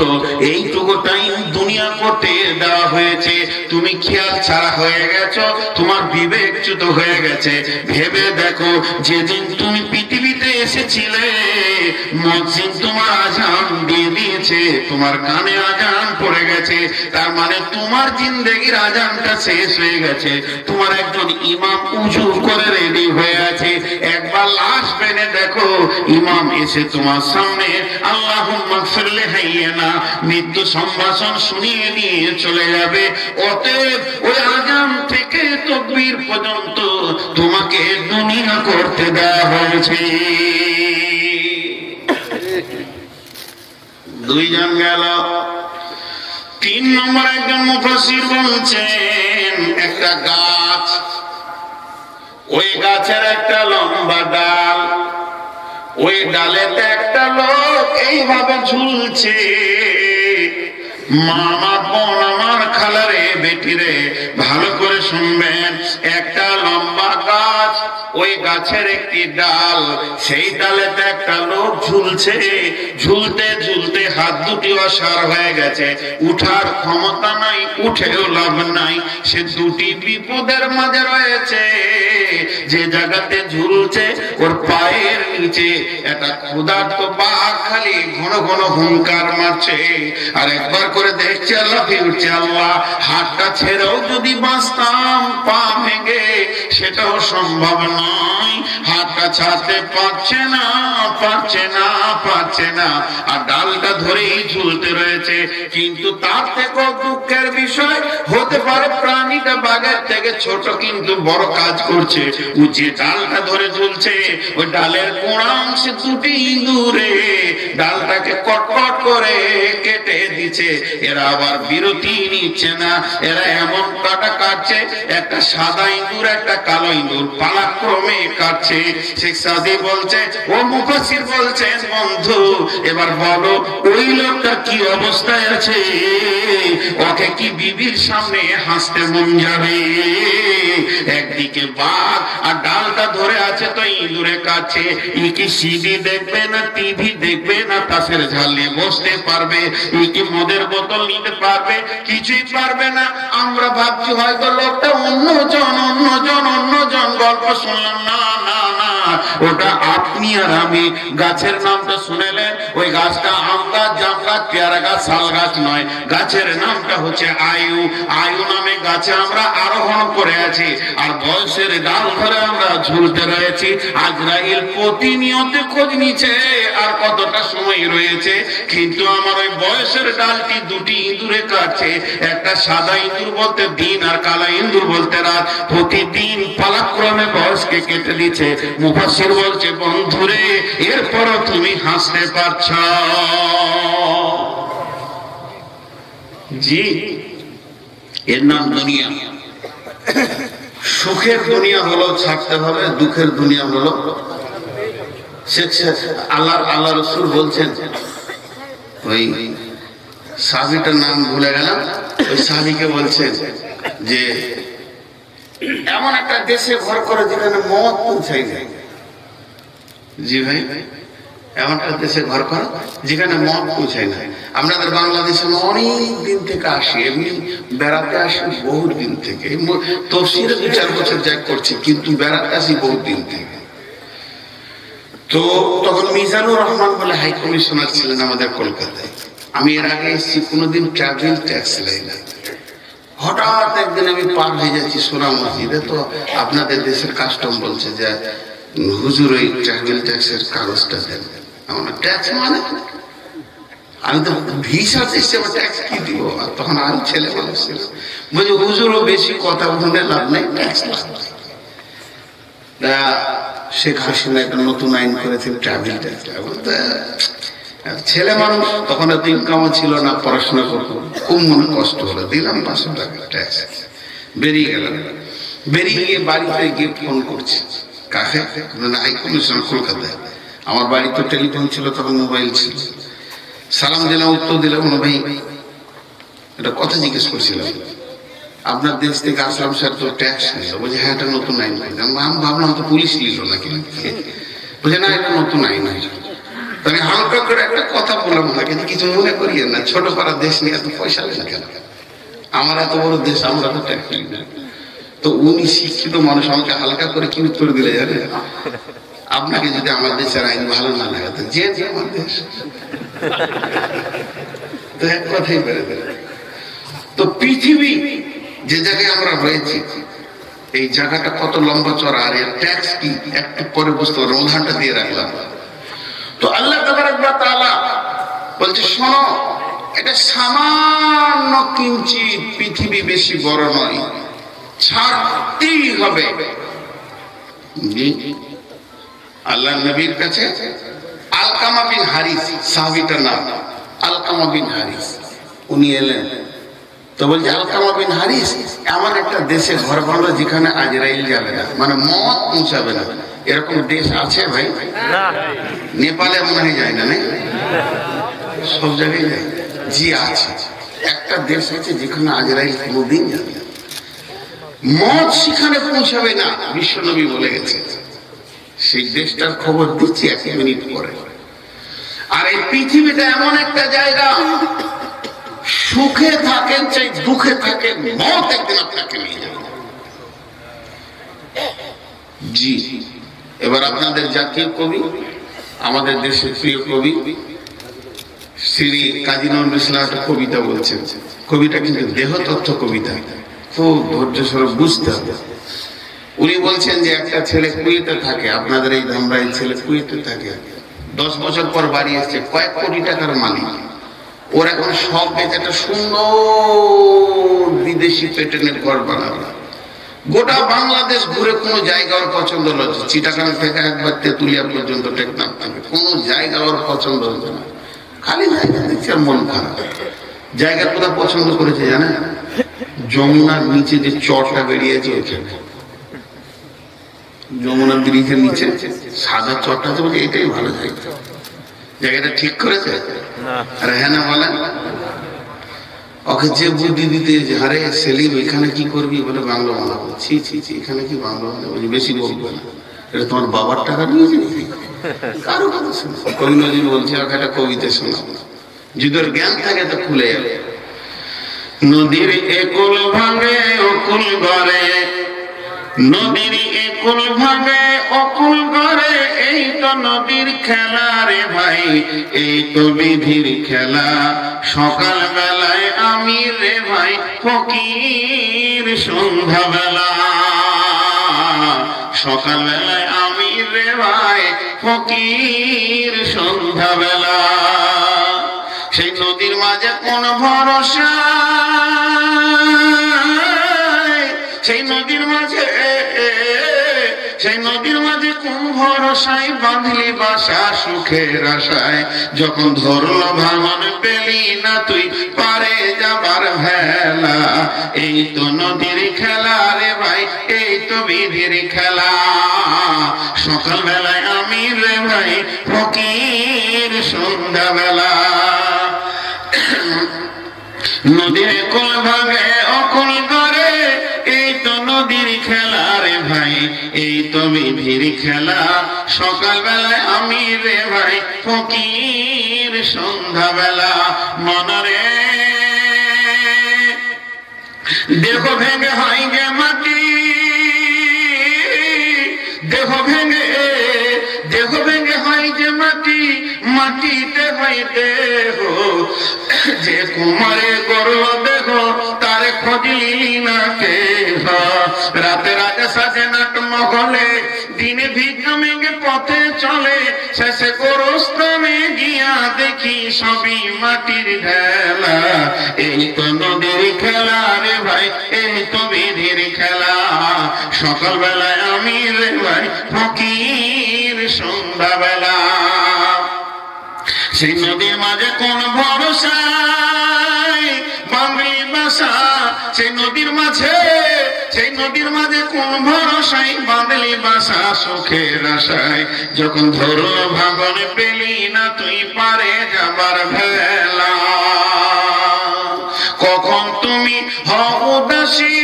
এইটুকু টাইম দুনিয়া করতে দেওয়া হয়েছে, তুমি খেয়াল ছাড়া হয়ে গেছো, তোমার বিবেকচ্যুত হয়ে গেছে। ভেবে দেখো, যেদিন তুমি পৃথিবীতে এসেছিলে মুয়াজ্জিন তোমার আজান দিয়ে দিয়েছে, তোমার কানে আজান পড়ে গেছে, তার মানে তোমার জিন্দেগির আজানটা শেষ হয়ে গেছে। তোমার একজন ইমাম উজু করে রেডি হয়ে আছে, একবার লাশ বেনে দেখো, ইমাম এসে তোমার সামনে আল্লাহুম্মা গফিরলি হাইয়ানা মৃত্যু সম্ভাষণ শুনিয়ে নিয়ে চলে যাবে। অতএব ওই আজান থেকে তাকবীর পর্যন্ত তোমাকে দুনিয়া করতে দেওয়া হয়েছে। 2 জন গেল। 3 নম্বর একজন মুফাসসির বলছেন, একটা গাছ, ওই গাছের একটা লম্বা ডাল, ওই ডালেতে একটা লোক এইভাবে ঝুলছে। মামা, বোন আমার, খালারে, বেটিরে, ভালো করে শুনবেন, একটা লম্বা গাছ, ওই গাছের একটি ডাল, সেই ডালেতে একটা লোক ঝুলছে। ঝুলতে ঝুলতে হাত দুটি অসাড় হয়ে গেছে, উঠার ক্ষমতা নাই, উঠেও লাভ নাই, সে দুটি বিপদের মাঝে রয়েছে। যে জায়গাতে ঝুলছে ওর পায়ের নিচে একটা ক্ষুধার্ত বাঘ খালি ঘন ঘন হুঙ্কার মারছে, আর একবার করে দেখছে আল্লাহ ফিরছে, আল্লাহ হাতটা ছেড়েও যদি বাঁচতাম, পা ভেঙে, সেটাও সম্ভব নয়, হাতটা ছাড়তে পারছে না, আর ডালটা ধরেই ঝুলতে রয়েছে। কিন্তু তার থেকেও দুঃখের বিষয় হতে পারে প্রাণীটা বাঘের থেকে ছোট, কিন্তু বড় কাজ করছে। ও যে ডালটা ধরে ঝুলছে, ওই ডালের কোড়া অংশে দুটি ইঁদুরে ডালটাকে কটকট করে কেটে দিচ্ছে। এরা আবার বিরতি নিচ্ছে না, এরা এমন কাটা কাটছে, একটা সাদা ইঁদুর একটা কালো ইঁদুর পালাক্রমে কাটছে। শেখ সাদি বলছে, ও মুফাসসির বলছেন, বন্ধু এবার বলো ওই লোকটা কি অবস্থায় আছে, ওকে কি বিবির সামনে হাসতে মন যাবে? একদিকে বাঘ আর ডালটা ধরে আছে, তো ইঁদুরে কাছে, ই কি সিডি দেখবে না টিভি দেখবে না তাসের ঝাল নিয়ে বসতে পারবে? ই কি মদের বোতল নিতে পারবে? কিছুই পারবে না। আমরা ভাবছি হয়তো লোকটা অন্যজন গল্প শুনলাম, না না না, ওটা আপনি আর আমি। গাছের নামটা শুনেলেন, ওই গাছটা আম গাছ, জাম গাছ, পেয়ারা গাছ, শাল গাছ নয়, গাছের নামটা হচ্ছে আয়ু। আয়ু নামে গাছে আমরা আরোহণ করে আছি, আর বয়সের ডাল ধরে আমরা ঝুলতে রয়েছি। আজরাইল প্রতিনিয়ত খোঁজ নিচ্ছে আর কতটা সময় রয়েছে, কিন্তু আমার ওই বয়সের ডালটি দুটি ইঁদুরে কাটছে। একটা সাদা ইঁদুর বলতে দিন আর কালা ইঁদুর বলতে রাত, প্রতিদিন পালাক্রমে বয়সকে কেটে দিচ্ছে। মুফাসসির বলছে বন্ধুরে এরপরও তুমি হাসতে পারছ? জি, এর নাম দুনিয়া। সুখের দুনিয়া হলো ছাড়তে হবে, দুঃখের দুনিয়া হলো আল্লাহ রাসূল বলছেন, ওই সাহাবীটার নাম ভুলে গেলাম, ওই সাহাবীকে বলছেন যে এমন একটা দেশে ঘর করে যেখানে মদ পৌঁছায় যায়। জি ভাই, এমন একটা দেশে ঘর করা যেখানে মদ পৌঁছায় না। আপনাদের বাংলাদেশে অনেক দিন থেকে আসি, এমনি বেড়াতে আসি বহু দিন থেকে, তফসিরে 2-4 বছর যাই করছি, কিন্তু বেড়াতে আসি বহু দিন থেকে। তো তখন মিজানুর রহমান বলে হাই কমিশনার ছিলেন আমাদের কলকাতায়। আমি এর আগে এসেছি, কোনোদিন ট্রাভেল ট্যাক্স নেই না। হঠাৎ একদিন আমি পার হয়ে যাচ্ছি সোনা মসজিদে, তো আপনাদের দেশের কাস্টম বলছে যে হুজুর ওই ট্রাভেল ট্যাক্সের কাগজটা দেন। আমার ট্যাক্স মানে আমি তো ভিসা এসেছি, আমার ট্যাক্স কি দিব? তখন আর ছেলে মানুষ ছিল, বলছে হুজুরও বেশি কথা বলে লাভ নেই, ট্যাক্স লাগবে। শেখ হাসিনা একটা নতুন আইন করেছেন ট্রাভেল ট্যাক্স। ছেলে মানুষ, তখন এত ইনকামও ছিল না, পড়াশোনা করতো, খুব মনে কষ্ট হলো, দিলাম 500 টাকা ট্যাক্স। বেরিয়ে গেলাম, বেরিয়ে গিয়ে বাড়িতে গিয়ে ফোন করছি, কাকে? হাই কমিশনার কলকাতায়। আমার বাড়ি তো টেলিফোন ছিল, তখন মোবাইল ছিল। সালাম দিলাম, উত্তর দিলাম, ভাই এটা কথা জিজ্ঞেস করছিলাম, আপনার দেশ থেকে আসলাম স্যার, তো ট্যাক্স নিল। বলছে হ্যাঁ, এটা নতুন আইন। আমি ভাবলাম তো পুলিশ নিল নাকি। বলছে না, এটা নতুন আইন। আমি হালকা করে একটা কথা বললাম ওনাকে, কিছু মনে করিয়েন না, ছোট পাড়া দেশ নিয়ে এত পয়সা নেই কেন, আমার এত বড় দেশ, আমরা তো ট্যাক্স নিই না। তো উনি শিক্ষিত মানুষ, আমাকে হালকা করে কি উত্তর দিলে জানে, আপনাকে যদি আমার দেশের আইন ভালো না লাগে তো যে আমার দেশ, তো এক কথাই বেড়ে দেবে। তো পৃথিবী যে জায়গায় আমরা রয়েছি, এই জায়গাটা কত লম্বা চড়া, আর এর ট্যাক্স কি একটু পরে বুঝতে পারবো, উদাহরণটা দিয়ে রাখলাম। তো আল্লাহ তাবারক ওয়া তাআলা বলছে শোনো, এটা সামান্য কিঞ্চিত, পৃথিবী বেশি বড় নয়, ছাড়তেই হবে। আল্লাহ নবীর কাছে আলকামা বিন হারিস, সাহাবীটার নাম আলকামা বিন হারিস, উনি এলেন। তো বলছে আলকামা বিন হারিস, এমন একটা দেশে ঘর বানালো যেখানে আজরাইল যাবে না, মানে মদ পৌঁছাবে না। এরকম দেশ আছে ভাই? নেপালে মনে হয় যায় না, সব জায়গায় যায়। জি আছে, একটা দেশ আছে যেখানে আজরাইল কোনোদিন যাবে না, মদ সেখানে পৌঁছাবে না, বিশ্বনবী বলে গেছে। সেই দেশটার খবর দিচ্ছি 1 মিনিট পরে। আর এই পৃথিবীটা এমন একটা জায়গা, সুখে থাকেন চাই দুঃখে থাকেন, মত একদিন আপনাকে নিয়ে যাবে। জি, এবার আপনাদের জাতীয় কবি, আমাদের দেশের প্রিয় কবি শ্রী কাজী নজরুল ইসলাম একটা কবিতা বলছেন। কবিতা কিন্তু দেহতত্ত্ব কবিতা, খুব ধৈর্য সহকারে বুঝতে হবে। উনি বলছেন যে একটা ছেলে কুয়েতে থাকে, আপনাদের এই ধামরাই ছেলে কুয়েতে থাকে, 10 বছর পর বাড়ি এসছে, কয়েক কোটি টাকার মালিক। ওর এখন সব বেঁচে একটা সুন্দর বিদেশি প্যাটার্নের ঘর বানাবে। গোটা বাংলাদেশ ঘুরে কোনো জায়গা ওর পছন্দ হচ্ছে, চিটাগাং থেকে একবার তেতুলিয়া পর্যন্ত টেকনাফ থাকে, কোনো জায়গা ওর পছন্দ হচ্ছে না, খালি জায়গা দেখছে আর মন খারাপ। জায়গার কথা পছন্দ করেছে জানেন? যমুনার নিচে যে চরটা বেরিয়েছে ওইখানে, যমুনা ব্রিজের নিচে সাদা চরটা আছে, বলছে এটাই ভালো জায়গা। জায়গাটা ঠিক করেছে? আরে হ্যাঁ না বলেন। ওকে যে বুদ্ধি দিতে, আরে সেলিম এখানে কি করবি, বলে বাংলা বানাবো। ছি ছি ছি, এখানে কি বাংলা বানাবো, বেশি বলবো না, এটা তোমার বাবার টাকা নিয়ে যাবি, কারো কথা শুনো। কবি নজরুল বলছে ওকে একটা কবিতা শোনাবো, যদি ওর জ্ঞান থাকে তো খুলে যাবে। নদীর একুল ভাঙে অকুল গড়ে, নদীর একুল ভাঙে অকুল গড়ে, এই তো নদীর খেলা রে ভাই, এই তো বিধির খেলা। সকাল বেলায় আমি রে ভাই ফকির, সন্ধ্যা বেলা সকাল বেলায় আমি রে ভাই ফকির, সন্ধ্যা বেলা। সেই নদীর মাঝে কোন ভরসা, সেই নদীর মাঝে, সেই নদীর মাঝে কোন ভরসায় বাঁধলি বাসা সুখের আশায়। যখন ধরলো ভাঙন পেলি না তুই পারে যাবার ভেলা। এই তো নদীর খেলা রে ভাই, এই তো বিধির খেলা। সকাল বেলায় আমি রে ভাই ফকির, সন্ধ্যা বেলা। নদীর কোল ভাঙে অকুল করে, এই তো নদীর খেলা রে ভাই, এই তো বিধির খেলা। সকাল বেলায় আমি রে ভাই ফকির, সন্ধ্যা বেলা। মনরে দেহ ভেঙে হয় গে মাটি, দেহ ভেঙে, দেহ ভেঙে হয় যে মাটি, মাটিতে হয় দেহ। যে কুমারে গর্ব দেহ তারে খোঁজলি না কে। রাতে রাজা সাজে নাট মহলে, দিনে ভিক্ষা মেঘে পথে চলে। শেষে গোরস্থানে গিয়া দেখি সবই মাটির ঢেলা। এই তো নদীর খেলা রে ভাই, এই তো বিধির খেলা। সকাল বেলায় আমি রে ভাই ফকির, সন্ধ্যা বেলা। সেই নদীর মাঝে কোন ভরসা বাঙালি বাসা, সেই নদীর মাঝে, সেই নদীর মাঝে কোন ভরসায় বাঁধলি বাসা সুখের আশায়। যখন ধরলো ভাঙন পেলি না তুই পারে যাবার ভেলা। কখন তুমি হও উদাসী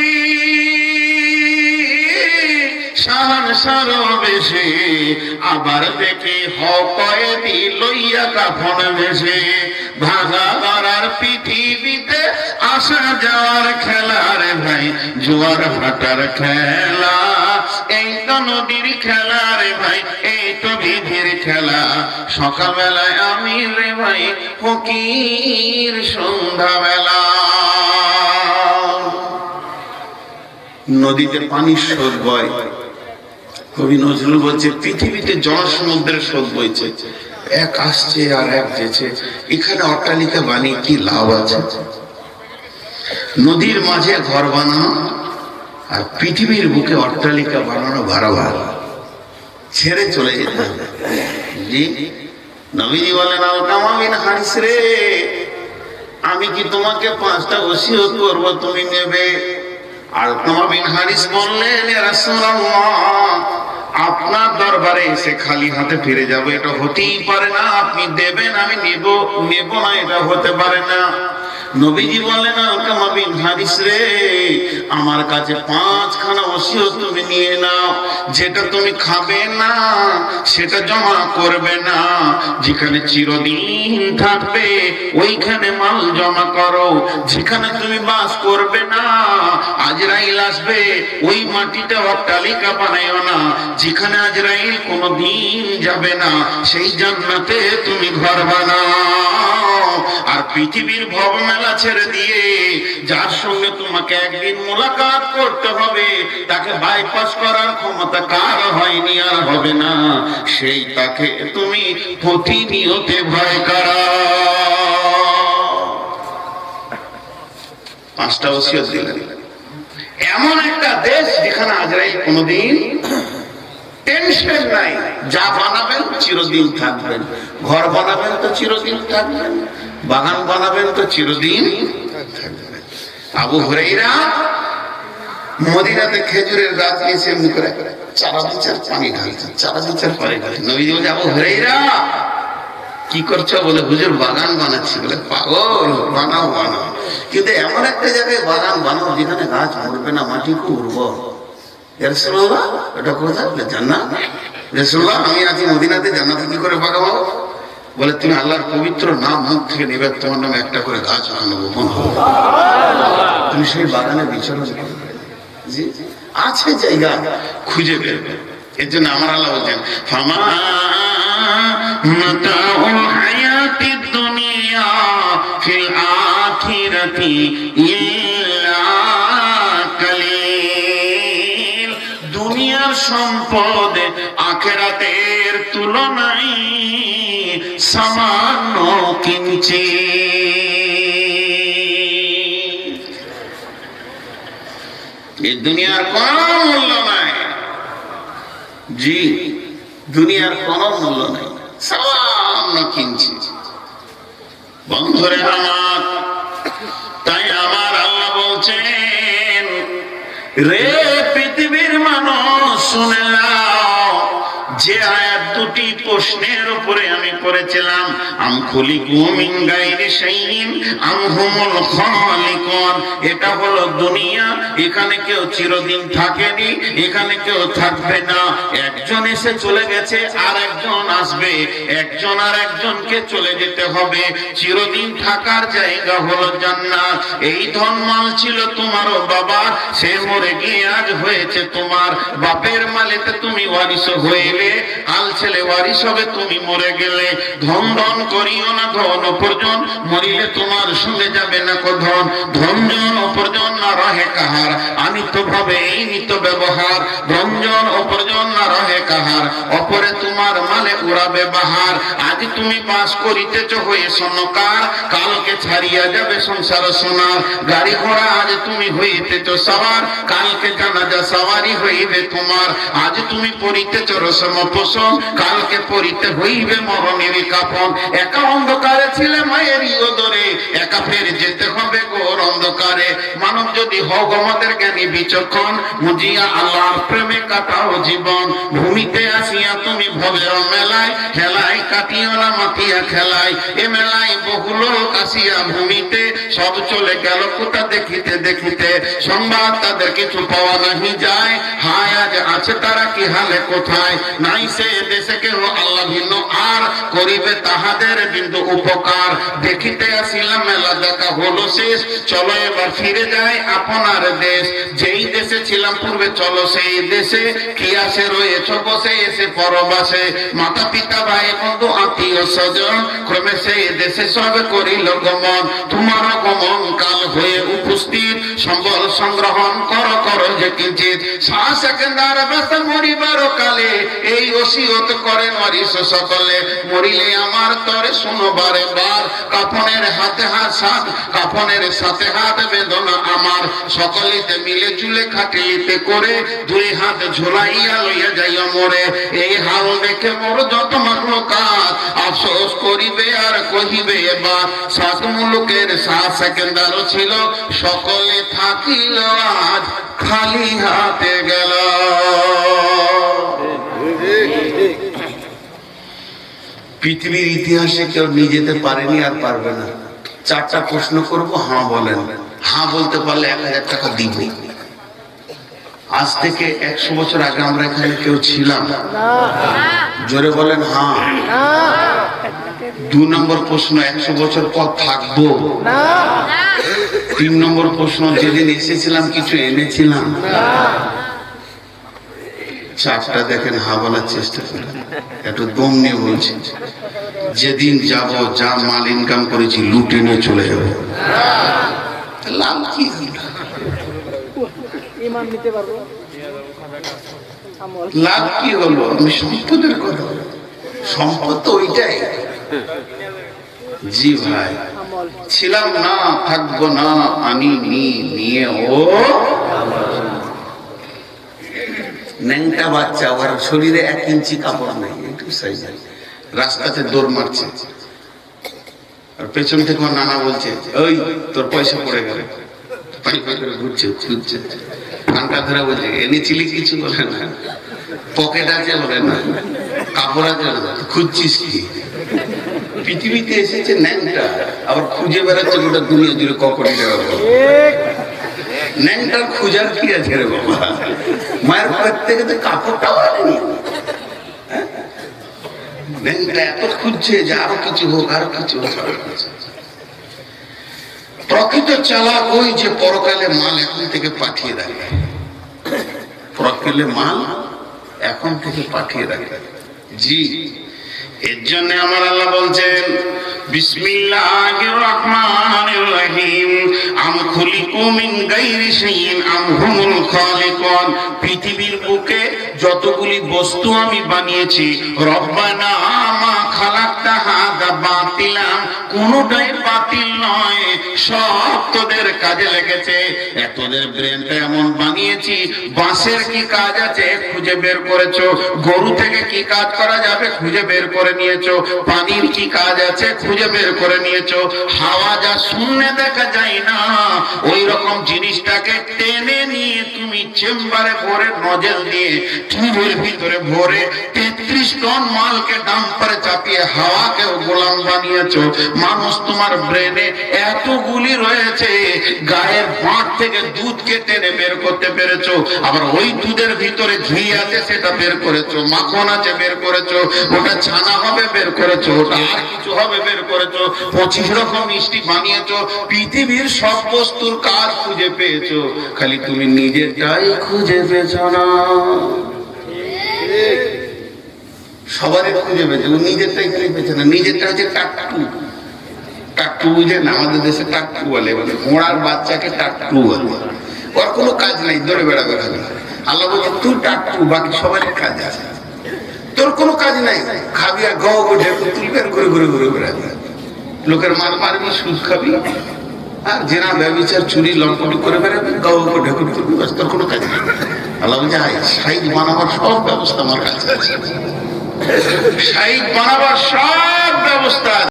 সাহান সারো বেশি, আবার দেখি হও কয়েদি লইয়া কাফন বেশে। ভাঙা গড়ার পৃথিবীতে আসা যাওয়ার খেলা রে ভাই, জোয়ার ভাটার খেলা। এই তো নদীর খেলা রে ভাই, এই তো বিধির খেলা। সকাল বেলায় আমি রে ভাই ফকির, সন্ধ্যা বেলা। নদীতে পানির স্রোত বয়। কবি নজরুল বলছে পৃথিবীতে জল সমুদ্রের স্রোত বইছে, এক আসছে আর এক যেছে, এখানে অট্টালিকা বানিয়ে কি লাভ আছে? নদীর মাঝে ঘর বানানো আর পৃথিবীর বুকে অট্টালিকা বানানো বারবার ছেড়ে চলে যেতে হবে। জি নবীজি বলেন, আলকামা বিন হারিস রে, আমি কি তোমাকে 5টা ওসিয়ত করব, তুমি নেবে? আলকামা বিন হারিস বললেন, ইয়া রাসূলুল্লাহ, আপনার দরবারে এসে খালি হাতে ফিরে যাব এটা হতেই পারে না। আপনি দেবেন আমি নেব, নেব না এটা হতে পারে না। নবীজি বললেন, আলকামা বিন হারিস রে, আমার কাছে 5খানা ওসিয়ত তুমি নিয়ে নাও। যেটা তুমি খাবে না সেটা জমা করবে না, যেখানে চিরদিন থাকবে ওইখানে মাল জমা করো। যেখানে তুমি বাস করবে না, আজরাইল আসবে, ওই মাটিতে অট্টালিকা বানাইও না। যেখানে আজরাইল কোনদিন যাবে না, সেই জান্নাতে তুমি ঘর বানাও। আর পৃথিবীর ভব মেলা ছেড়ে দিয়ে যার সঙ্গে তোমাকে একদিন মোলাকাত করতে হবে, তাকে বাইপাস করার ক্ষমতা কার হয়নি আর হবে না, সেই তাকে তুমি প্রতিনিয়ত ভয় করো। 5টা ওসিয়ত দিলেন। এমন একটা দেশ যেখানে আজরাইল কোনদিন টেনশন নাই, যা বানাবেন চিরদিন থাকবেন, ঘর বানাবেন তো চিরদিন থাকবেন, বাগান বানাবেন তো চিরদিন থাকবেন। আবু হুরায়রা মদিনাতে খেজুরের গাছ নিয়ে মুখে চারা বিচার পানি ঢালছেন, চারা বিচার পানি ঢালছেন। নবীজি বলে, আবু হুরায়রা কি করছো? বলে, হুজুর বাগান বানাচ্ছি। বলে, পাগল, বানাও বানাও, কিন্তু এমন একটা জায়গায় বাগান বানাও যেখানে গাছ মরবে না, মাটি খুব উর্বর। রাসূলুল্লাহ, এটা কোথায়? বলে, জান্নাত। রাসূলুল্লাহ, আমি আছি মদিনাতে, জান্নাতে কি করে বাগাবো? বলে, তুমি আল্লাহর পবিত্র নাম মুখ থেকে নেবে, তোমার নামে একটা করে গাছ ওখানে বপন হবে, তুমি সেই বাগানে বিচরণ করবে। জি আছে জায়গা, খুঁজে বের। এর জন্য আমার আল্লাহ বলছেন ফামা মাতাউল হায়াতিদ দুনিয়া ফিল আখিরাতি ইল্লা কালিল। দুনিয়ার সম্পদ আখিরাতের তুলনায় সামান্য কিঞ্চিৎ। এই দুনিয়ার কোন মূল্য নাই। জি, দুনিয়ার কোন মূল্য নাই, সামান্য কিঞ্চিৎ। বন্ধুরে আমার, তাই আমার আল্লাহ বলছেন, রে পৃথিবীর মানুষ শুনে নাও, যে আয়াত দুটি প্রশ্নের উপরে আমি করেছিলাম, আম খুলিকু মিন গায়রি শাইইন আম হুমুল খালিকুন, এটা হলো দুনিয়া। এখানে কেউ চিরদিন থাকেনি, এখানে কেউ থাকবে না। একজন এসে চলে গেছে, আর একজন আসবে, একজন আর একজনকে চলে যেতে হবে। চিরদিন থাকার জায়গা হলো জান্নাত। এই ধনমাল ছিল তোমারও বাবা, সে মরে গিয়ে আজ হয়েছে তোমার। বাপের মালেতে তুমি ওয়ারিশ হইলে, কাল ছেলে ওয়ারিশ হবে, তুমি মরে গেলে। ধন ধন করিও না, ধন উপার্জন, মরিলে তোমার সঙ্গে যাবে না কো ধন। ধনজন উপার্জন না রহে কাহার, আনিত ভাবে এই নিত ব্যবহার। ধনজন উপার্জন না রহে কাহার, অপরে তোমার মালে উড়াবে বাহার। আজ তুমি বাস করিতেছ হয়ে সনকার, কালকে ছাড়িয়া যাবে সংসার সোনার। গাড়ি ঘোড়া আজ তুমি হইতেছ সওয়ার, কালকে জানাজা সওয়ারি হইবে তোমার। আজ তুমি পরিতেছ রসম পোষণ, কালকে পরিতে হইবে মরণের কাফন। একা অন্ধকারে ছিলে মায়েরই ওদরে, একা ফের যেতে হবে ঘোর অন্ধকারে। মানব যদি হোক আমাদের জ্ঞানী বিচক্ষণ, বুঝিয়া আল্লাহর প্রেমে কাটাও জীবন। ভূমিতে আসিয়া তুমি ভবের মেলায়, হেলায় কাটিও না মাতিয়া খেলায়। এ মেলায় বহু লোক আসিয়া ভূমিতে, সব চলে গেল কোথা দেখিতে দেখিতে। সংবাদ তাদের কিছু পাওয়া নাহি যায়, হায় আজ আছে তারা কি হালে কোথায়। নাই সে দেশে কেহ আল্লাহ ভিন্ন, আর করিবে তাহাদের বিন্দু উপকার। দেখিতে আসিলাম মেলা দেখা হলো শেষ, চলো এবার ফিরে যাই আপনার দেশ। যেই দেশে ছিলাম পূর্বে চলো সেই দেশে, কি আসে রয়েছ বসে এসে পরবাসে। মাতা পিতা ভাই বন্ধু আত্মীয় স্বজন, ক্রমে সেই দেশে সব করিল গমন। তোমার গমন কাল হয়ে উপস্থিত, সম্বল সংগ্রহণ করো করো যে কিঞ্চিত। শ্বাস সেকেন্দার ব্যস্ত মরিবার কালে, এই ওসিয়ত করেন ওয়ারিশ সকলে। মরিলে আমার তরে শুনো বারে বার, কাফনের হাতে হাত সাথ, কাফনের সাথে হাত বেদনা আমার। সকলিতে মিলে চুলে খাটিলিতে করে, দুই হাত ঝোলাইয়া লইয়া যাইয়া মোরে। এই হাল দেখে মোর যত মাখলুকাত, আফসোস করিবে আর কহিবে এবার। সাত মুলুকের সাত সেকেন্দারও ছিল, সকলে থাকিল আজ খালি হাতে গেল। পৃথিবীর ইতিহাসে কেউ নিয়ে যেতে পারেনি, আর পারবে না। চারটা প্রশ্ন করব, হ্যাঁ বলেন। হ্যাঁ বলতে পারলে 1000 টাকা দিব। আজ থেকে 100 বছর আগে আমরা এখানে কেউ ছিলাম? জোরে বলেন হ্যাঁ। 2 নম্বর প্রশ্ন, 100 বছর পর থাকবো? 3 নম্বর প্রশ্ন, যেদিন এসেছিলাম কিছু এনেছিলাম? 4টা দেখেন, হ্যাঁ বলার চেষ্টা করেন, একটু দম নিয়ে বলছি। যেদিন যাব, যা মাল ইনকাম করেছি লুটে নিয়ে চলে যাব। লাভ কি? লাভ কি হলো? আমি সম্পদের কথা, সম্পদ তো ওইটাই। জি ভাই, ছিলাম না, থাকবো না, আনি নিয়ে ও ন্যাংটা বাচ্চা, ওর শরীরে 1 ইঞ্চি কাপড় নেই, একটু সাইজ, রাস্তাতে দৌড় মারছে। আর পেছন থেকে আমার নানা বলছে, ওই তোর পয়সা পড়ে গেল। ঘুরছে ঘুরছে, কানটা ধরে বলছে, এনেছিলি কিছু? বলে না। পকেট আছে? বলে না। কাপড় আছে? খুঁজছিস কি? পৃথিবীতে এসেছে ন্যাংটা, আবার খুঁজে বেড়াচ্ছে গোটা দুনিয়া জুড়ে ককটি টাকা। ন্যাংটার খুঁজার কি আছে রে বাবা? মায়ের পকেট থেকে তো কাপড়টাও আনেনি। ন্যাংটা এত খুঁজছে যে আরো কিছু হোক, আরো কিছু হোক। প্রকৃত চালাক ওই যে পরকালে মাল এখন থেকে পাঠিয়ে দেয়। প্রকৃত মাল এখন থেকে পাঠিয়ে রাখে। জি, এর জন্য আমার আল্লাহ বলছেন বিসমিল্লাহির রহমানির রহিম আম খুলিকু মিন গায়রি শাইইন আম হুমুল খালিকুন। পৃথিবীর বুকে যতগুলি বস্তু আমি বানিয়েছি, রব্বানা মা খালাকতা হাযা বাতিলা, কোনটাই বাতিল নয়, সব তোদের কাজে লেগেছে। তোদের ব্রেনটা এমন বানিয়েছি, বাঁশের কি কাজ আছে খুঁজে বের করেছো, গরু থেকে কি কাজ করা যাবে খুঁজে বের করে নিয়েছো, পানির কি কাজ আছে খুঁজে বের করে নিয়েছো, হাওয়া যা শূন্যে দেখা যায় না ওই রকম জিনিসটাকে টেনে নিয়ে তুমি চেম্বারে ভরে নজেল দিয়ে টিউবের ভিতরে ভরে 33 টন মালকে ডাম্পারে চাপিয়ে হাওয়াকেও গোলাম বানিয়েছো। মানুষ তোমার ব্রেনে এতগুলি রয়েছে, গায়ের বাঁট থেকে দুধকে টেনে বের করতে পেরেছো, আবার ওই দুধের ভিতরে ঘি আছে সেটা বের করেছো, মাখন আছে বের করেছো, ওটা ছানা হবে বের করেছো, ওটা আর কিছু হবে বের করেছো, 25 রকম মিষ্টি বানিয়েছো। পৃথিবীর সব বস্তুর কাজ খুঁজে পেয়েছো, খালি তুমি নিজেরটাই খুঁজে পেয়েছো না। সবারই খুঁজে পেয়েছো, নিজেরটাই খালি পেয়েছো না। নিজেরটা হচ্ছে টাকটু। টাকটু বুঝেন? আমাদের দেশে টাকটু বলে, ঘোড়ার বাচ্চাকে টাকটু বলে। ওর কোনো কাজ নাই, দৌড়ে বেড়াবে খাবে। আল্লাহ বলছে তুই টাকটু, বাকি সবারই কাজ আছে, তোর কোনো কাজ নাই, খাবি আর গাও গো ঢেকু তুলবি আর ঘুরে ঘুরে ঘুরে বেড়াবি, লোকের মাল মারবি, সুদ খাবি আর জেনা ব্যবচার চুরি লম্পটি করে বেড়াবি, গাও গো ঢেকু তুলবি, বাস, তোর কোনো কাজ নেই। আল্লাহ বলছে সাইজ বানাবার সব ব্যবস্থা আমার কাছে আছে, সাইজ বানাবার সব ব্যবস্থা।